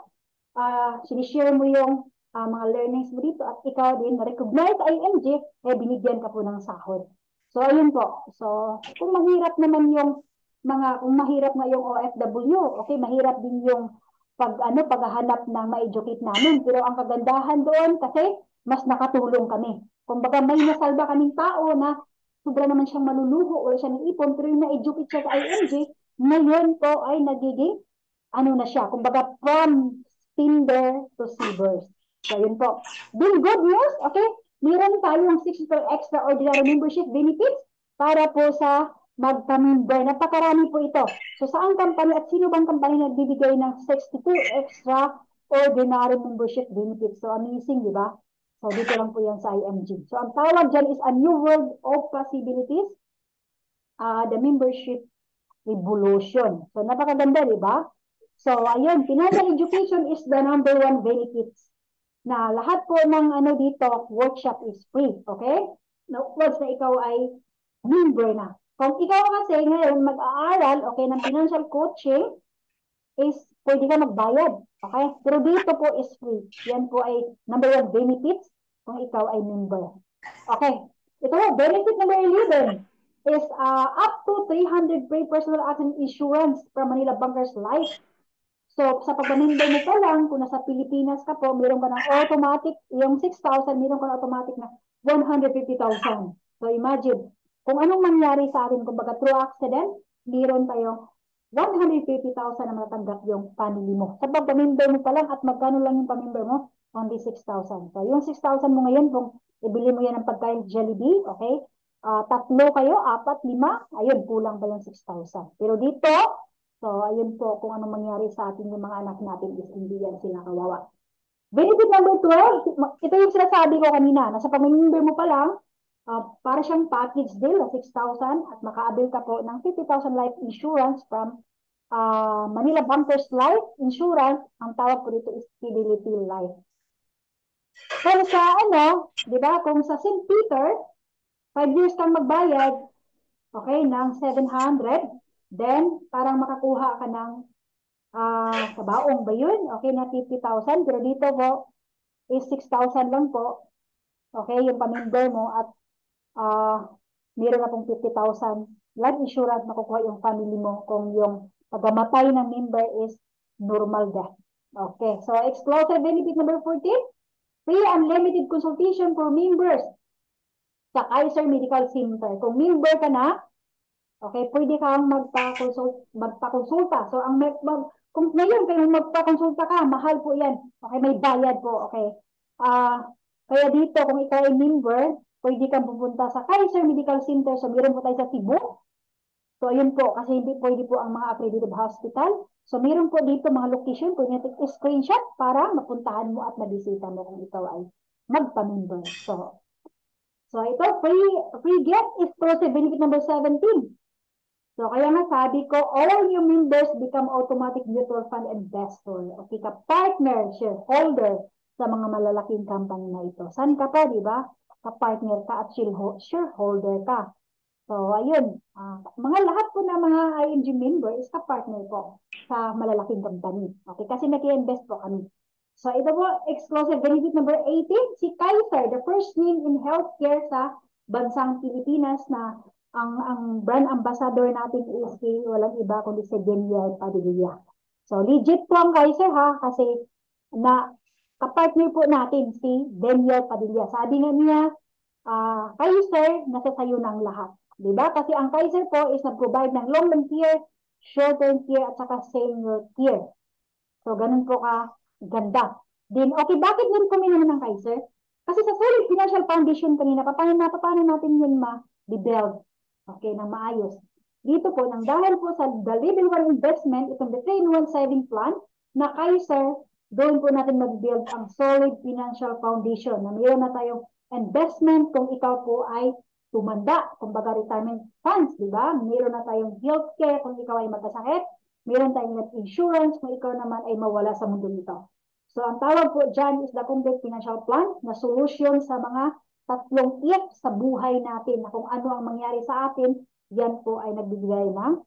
sinishare mo yung mga learnings mo dito at ikaw din, na-recognize IMG, binigyan ka po ng sahod. So, ayun po. So, kung mahirap naman yung kung mahirap nga yung OFW, okay, mahirap din yung paghahanap ng ma-educate namin. Pero ang kagandahan doon kasi mas nakatulong kami. Kumbaga may nasalba kaming tao na sobra naman siyang maluluho o siya ng ipon, pero yung na-educate siya sa IMG, ngayon po ay nagiging na siya. Kumbaga from Tinder to Seavers. So yun po. Then good news, okay? Meron tayong 60 extraordinary membership benefits para po sa magpa-member. Napakarami po ito. So saan company at sino bang company nagbibigay ng 62 extra ordinary membership benefits? So amazing, di ba? So dito lang po yan sa IMG. So ang tawag dyan is a new world of possibilities. The membership revolution. So napakaganda, di ba? So ayun, financial education is the number one benefits na lahat po ng dito, workshop is free. Okay? Now, once na ikaw ay member na. Kung ikaw kasi ngayon mag-aaral, okay, ng financial coaching, is pwede ka magbayad. Okay? Pero dito po is free. Yan po ay number one benefits kung ikaw ay member. Okay. Ito, benefit number 11 is up to 300 free personal accident insurance from Manila Bankers Life. So, sa pag-member mo pa lang, kung nasa Pilipinas ka po, meron ka ng automatic, yung 6,000, meron ka ng automatic na 150,000. So, imagine, kung anong mangyari sa atin, kumbaga through accident, meron tayong 150,000 na matatanggap yung family mo. Sa pag-member mo pa lang, at magkano lang yung pamember mo? Only 6,000. So, yung 6,000 mo ngayon, kung ibili mo yan ng pagkain Jollibee, okay? Tatlo kayo, apat, lima, ayun, kulang pa yung 6,000. Pero dito, so, ayun po, kung anong mangyari sa atin yung mga anak natin is hindi yan sila kawawa. Benefit number 12, ito yung sinasabi ko kanina, nasa pag-member mo pa lang, para siyang package deal na 6,000 at maka-avail ka po ng 50,000 life insurance from Manila Bankers Life Insurance. Ang tawag po dito is Fidelity Life. Kung sa di ba, kung sa St. Peter, 5 years kang magbayad, okay, ng 700, then parang makakuha ka ng sa baong ba yun? Okay, na 50,000. Pero dito po is 6,000 lang po. Okay, yung pamember mo at meron na pong 50,000 life insurance makukuha yung family mo kung yung pagkamatay ng member is normal death. Okay, so exclusive benefit number 14, free unlimited consultation for members sa Kaiser Medical Center. Kung member ka na, okay, pwede kang magpa-consulta. So, kung ngayon kayo magpa-consulta ka, mahal po yan. Okay, may bayad po. Okay. Kaya dito, kung ikaw ay member, pwede kang pupunta sa Kaiser Medical Center. So, meron po tayo sa Cebu. So, ayun po, kasi hindi pwede po ang mga accredited hospital. So, meron po dito mga location, pwede natin screenshot para mapuntahan mo at mabisita mo kung ikaw ay magpa-member. So ito, free gift is exclusive benefit number 17. So, kaya nga sabi ko, all new members become automatic mutual fund investor. Okay, ka-partner, shareholder sa mga malalaking company na ito. Saan ka pa, di ba? Ka-partner ka at shareholder ka. So, ayun. Mga lahat po na mga ING member is ka-partner po sa malalaking company. Okay, kasi nag-invest po kami. So, ito po, exclusive benefit number 18, si Kaiser, the first name in healthcare sa bansang Pilipinas na ang brand ambassador natin is walang iba kundi si Daniel Padilla. So, legit po ang Kaiser ha, kasi kapartner po natin si Daniel Padilla. Sabi nga niya, Kaiser, nasa sayo ng lahat. Diba? Kasi ang Kaiser po is nag-provide ng long-term care, short-term care, at saka senior care. So, ganun po ka ganda. Then, okay, bakit din kami naman ng Kaiser? Kasi sa Solid Financial Foundation kanina, paano natin yun ma-build? Okay, ng maayos. Dito po, nang dahil po sa the level 1 investment, itong the 3-in-1 saving plan, na Kaiser, doon po natin mag-build ang Solid Financial Foundation na mayroon na tayong investment kung ikaw po ay tumanda, kumbaga retirement funds, di ba? Mayroon na tayong healthcare kung ikaw ay magkasakit, Meron tayong life insurance kung ikaw naman ay mawala sa mundo nito. So ang tawag po dyan is the complete financial plan na solution sa mga tatlong if sa buhay natin na kung ano ang mangyari sa atin, yan po ay nagbibigay ng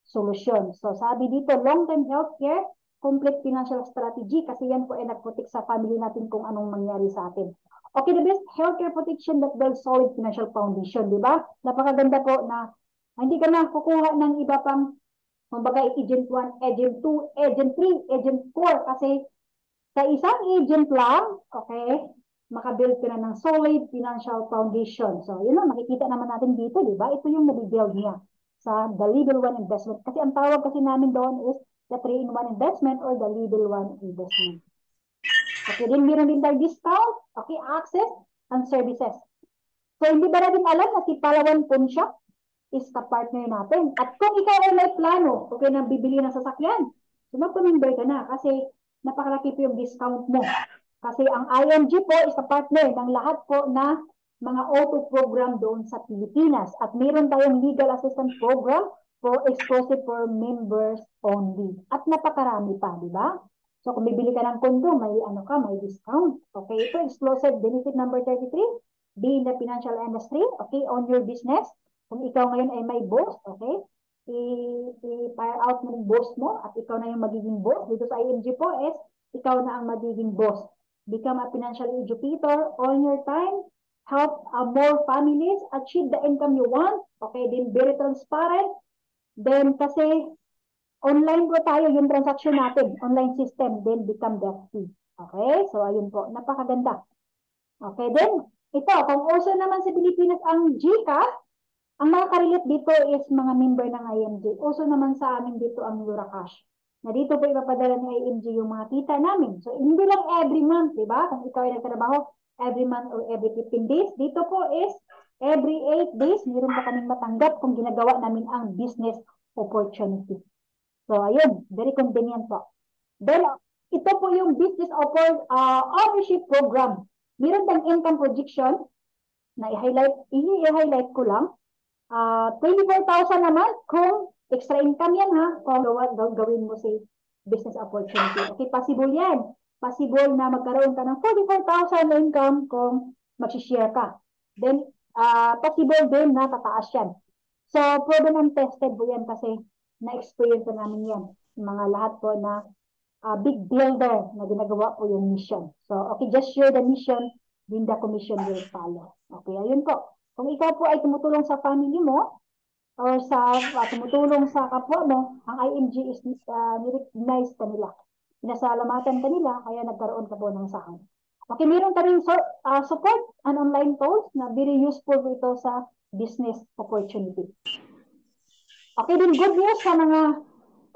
solusyon. So sabi dito, long-term healthcare, complete financial strategy kasi yan po ay nag-protect sa family natin kung anong mangyari sa atin. Okay, the best healthcare protection that builds solid financial foundation, di ba? Napakaganda po na hindi ka na kukuha ng iba pang, kumbaga, agent 1, agent 2, agent 3, agent 4 kasi sa isang agent lang, okay, makabuild ka na ng solid financial foundation. So, yun ang makikita naman natin dito, di ba? Ito yung nabibuild niya sa the level 1 investment. Kasi ang tawag kasi namin doon is the 3-in-1 investment or the level 1 investment. Okay, din meron din tayo discount, okay, access and services. So, hindi ba natin alam na si Palawan Punsya is ka-partner natin? At kung ikaw ay may plano, okay, nang bibili ng sasakyan, so magpamimber ka na kasi napakalaki po yung discount mo. Kasi ang IMG po is ka-partner ng lahat po na mga auto program doon sa Pilipinas. At meron tayong legal assistance program for exclusive for members only. At napakarami pa, di ba? So kung bibili ka ng kondo, may ano ka, may discount. Okay, ito exclusive benefit number 33, be in the financial industry, okay, on your business. Kung ikaw ngayon ay may boss, okay, i-fire out mo yung boss mo at ikaw na yung magiging boss. Dito sa IMG po is, ikaw na ang magiging boss. Become a financial educator on your time, help more families achieve the income you want, okay, then very transparent, then kasi online po tayo yung transaction natin, online system, then become debt-free. Okay, so ayun po, napakaganda. Okay, then ito, kung also naman sa Pilipinas ang GCash, ang mga karelate dito is mga member ng IMG. Also naman sa amin dito ang Eurocash. Na dito po ipapadala ng IMG yung mga kita namin. So, hindi lang every month, di ba? Kung ikaw ay nagtrabaho, every month or every 15 days. Dito po is every 8 days, meron po kaming matanggap kung ginagawa namin ang business opportunity. So, ayun, very convenient po. Then, ito po yung business ownership program. Meron tayong income projection na i-highlight ko lang. 24,000 naman kung extra income yan ha, kung gawin mo si business opportunity. Okay, possible yan. Possible na magkaroon ka ng 44,000 na income kung mag-share ka. Then, possible din na tataas yan. So, proven and tested po yan kasi na-experience na namin yan. Mga lahat po na big builder na ginagawa po yung mission. So, okay, just share the mission, then the commission will follow. Okay, ayun po. Kung ikaw po ay tumutulong sa family mo or sa tumutulong sa kapwa mo, ang IMG is nirecognize kanila. Pinasalamatan kanila, kaya nagkaroon ka po ng sahod. Okay, meron ka rin support and online tools na very useful ito sa business opportunity. Okay, din good news sa mga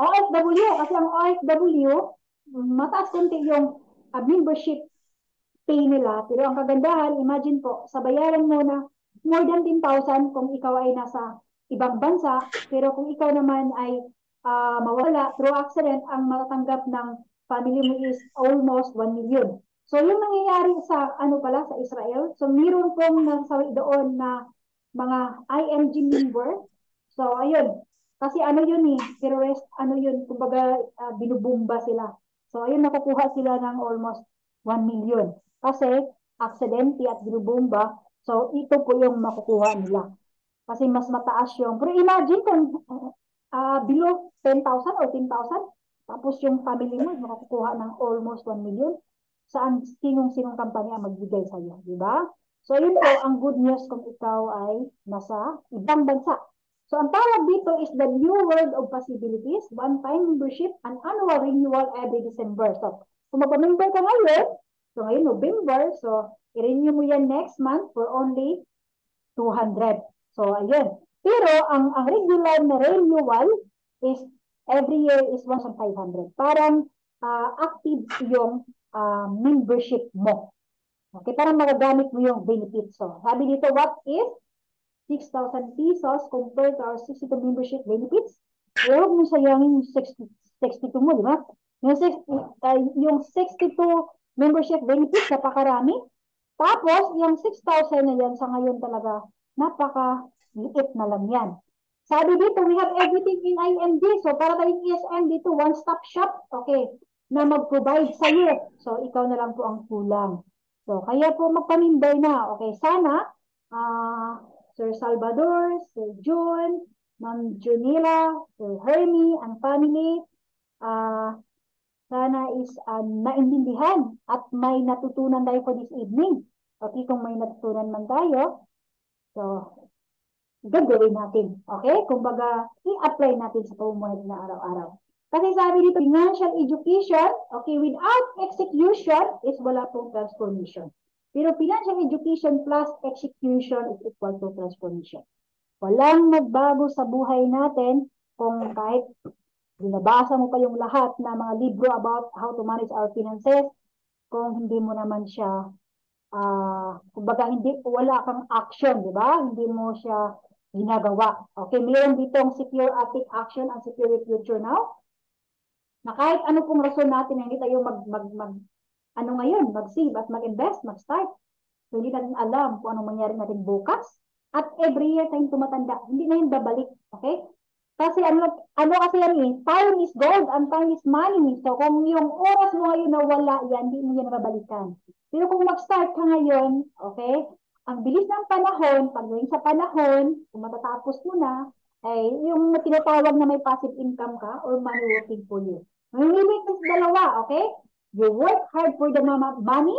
OFW, kasi ang OFW, mataas konti yung membership pay nila. Pero ang kagandahan, imagine po, sa bayaran mo na more than 10,000 kung ikaw ay nasa ibang bansa, pero kung ikaw naman ay mawala through accident, ang matatanggap ng family mo is almost 1 million. So yung nangyayari sa sa Israel, so meron pong nasawi doon na mga IMG member. So ayun, kasi yun terrorist, yun, kumbaga binubumba sila. So ayun, nakukuha sila ng almost 1 million. Kasi aksidente at binubomba, so ito po yung makukuha nila. Kasi mas mataas yung, pero imagine kung below 10,000 or 10,000, tapos yung family mo makukuha ng almost 1 million, saan sinong kampanya magbigay sa iyo, di ba? So yun po ang good news kung ikaw ay nasa ibang bansa. So ang tawag dito is the new world of possibilities, one-time membership, and annual renewal every December. So kung magpa-member ka ngayon, so ngayon November, so i-renew mo yan next month for only 200. So ayun. Pero ang regular na renewal is every year is 1,500. Parang active yung membership mo. Okay, parang magagamit mo yung benefits. So sabi dito, what if 6,000 pesos compared to our 62 membership benefits? Huwag mo sayangin yung 62 mo, di ba? Yung 62 membership benefits, napakarami. Tapos, yung 6,000 na yan, sa ngayon talaga, napaka-liit na lang yan. Sabi dito, we have everything in IMG. So, para tayong ESM dito, one-stop shop, okay, na mag-provide sa iyo. So, ikaw na lang po ang kulang. So, kaya po magpaminday na. Okay, sana, Sir Salvador, Sir June, Ma'am Junila, Sir Hermie, and family, sana is naintindihan at may natutunan tayo for this evening. Okay, kung may natutunan man tayo, so, gagawin natin. Okay? Kumbaga, i-apply natin sa pamumuhay na araw-araw. Kasi sabi dito, financial education, okay, without execution is wala pong transformation. Pero financial education plus execution is equal to transformation. Walang nagbago sa buhay natin kung kahit binabasa mo pa yung lahat na mga libro about how to manage our finances, kung hindi mo naman siya, kumbaga wala kang action, di ba? Hindi mo siya ginagawa. Okay, mayroon ditong secure ethic action and secure future now. Na kahit ano pong rason natin, hindi tayo ano ngayon, mag-save at mag-invest, mag-start. So, hindi natin alam kung anong mangyari natin bukas. At every year tayong tumatanda, hindi na yun babalik. Okay? Kasi ano kasi yan eh, time is gold and time is money. So kung yung oras mo ngayon nawala yan, hindi mo yan babalikan. Pero kung mag-start ka ngayon, okay, ang bilis ng panahon, pagdating sa panahon, kung matatapos mo na, ay yung tinatawag na may passive income ka or money working for you. Ang limit is dalawa, okay? You work hard for the money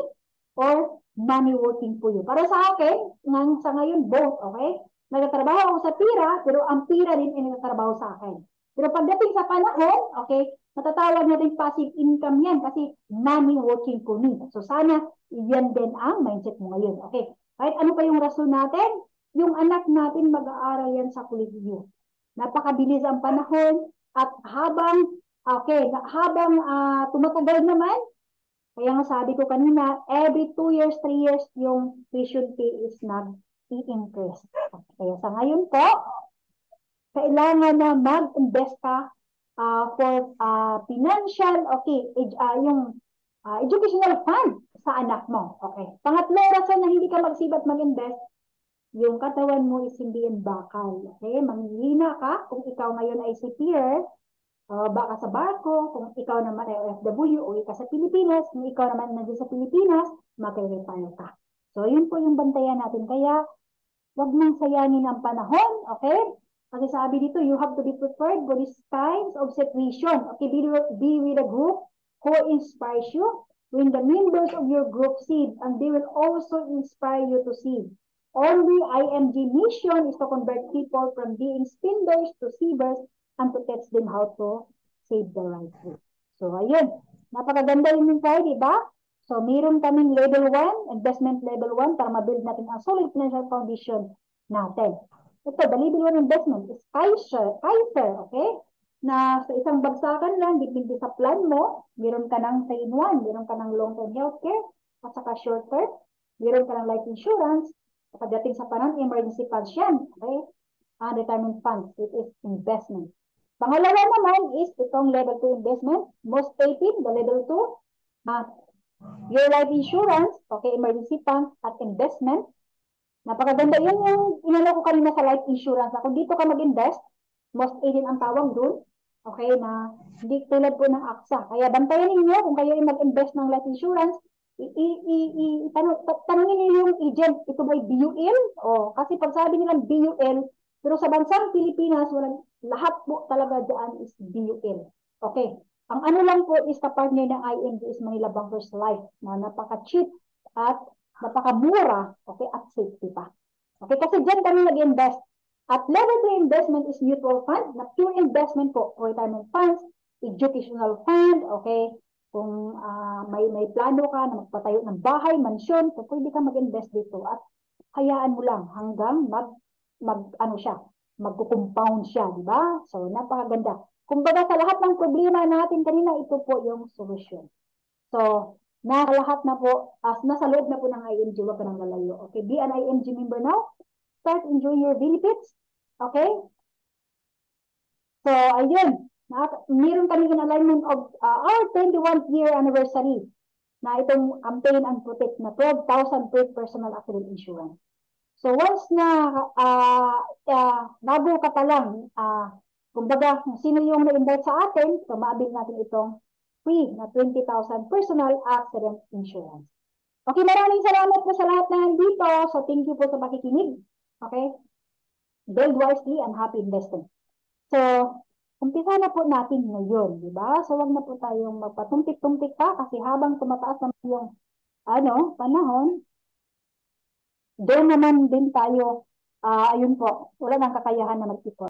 or money working for you. Para sa akin, sa ngayon, both, okay? Nagtatrabaho ako sa pira, pero ang pira din ay nagtatrabaho sa akin. Pero pagdating sa panahon, okay, matatawag natin passive income yan kasi money working for me. So sana, yan din ang mindset mo ngayon. Okay, kahit ano pa yung rason natin, yung anak natin mag-aaral yan sa kolehiyo. Napakabilis ang panahon at habang tumatagal naman, kaya nga sabi ko kanina, every 2 years, 3 years, yung tuition fee is nag-i-increase. Kaya sa ngayon po, kailangan na mag-invest ka for financial, okay, yung educational fund sa anak mo. Okay. Pangatlong rason na hindi ka magsibat mag-invest, yung katawan mo is hindi yan bakal. Okay, manghihina ka kung ikaw ngayon ay si peer, baka sa barko, kung ikaw naman ay OFW o ikaw sa Pilipinas, kung ikaw naman nandiyan sa Pilipinas, mag-retire ka. So, yun po yung bantayan natin. Kaya, wag nang sayangin ang panahon, okay? Kasi sabi dito, you have to be prepared for these kinds of situation. Okay, be with a group who inspires you. When the members of your group save, and they will also inspire you to save. Only IMG mission is to convert people from being spenders to savers and to teach them how to save the right way. So, ayun. Napakaganda yung tayo, di ba? So, meron kaming level 1, investment level 1 para ma-build natin ang solid financial foundation natin. Ito, the level 1 investment is Kaiser, okay? Na sa isang bagsakan lang, depende sa plan mo, meron ka ng 3-in-1, meron ka ng long-term healthcare, at saka short-term, meron ka ng life insurance, pagdating sa panahon, emergency funds yan, okay? Retirement funds, it is investment. Pangalawa naman is itong level 2 investment, most 18, the level 2, your life insurance, okay, emergency funds at investment. Napakaganda yun yung inano ko kanina sa life insurance. Kung dito ka mag-invest, most 18 ang tawag doon, okay, na hindi tulad po ng AXA. Kaya bantayan ninyo kung kayo ay mag-invest ng life insurance, tanongin niyo yung agent, ito ba BUL? O, kasi pag sabi nilang BUL, pero sa bansang Pilipinas, lahat po talaga dyan is BUL. Okay. Ang ano lang po is kapartner ng IMG is Manila Bankers Life na napaka-cheap at napakamura, okay, at safety pa. Okay, kasi dyan kami nag-invest. At level 3 investment is mutual fund, na pure investment po, retirement funds, educational fund, okay, kung may plano ka na magpatayo ng bahay, mansyon, so pwede ka mag-invest dito at hayaan mo lang hanggang magko-compound siya, di ba? So, napakaganda. Kumbaga sa lahat ng problema natin kanina, ito po yung solution. So, lahat na po, nasa loob na po ng IMG, wag ka nang lalayo. Okay, be an IMG member now. Start enjoying your benefits. Okay? So, ayun. Meron kami in alignment of our 21st year anniversary na itong campaign and protect na 12,000 per personal accident insurance. So once na bago ka pa lang, kumbaga, sino yung na-invite sa atin, so maabil natin itong free na 20,000 personal accident insurance. Okay, maraming salamat po sa lahat na nandito. So thank you po sa pakikinig. Okay? Build wisely and happy investing. So, umpisa na po natin ngayon, di ba? So, wag na po tayong magpatumpik-tumpik pa kasi habang tumataas naman yung panahon, doon naman din tayo, ayun po, wala nang kakayahan na mag-ipon.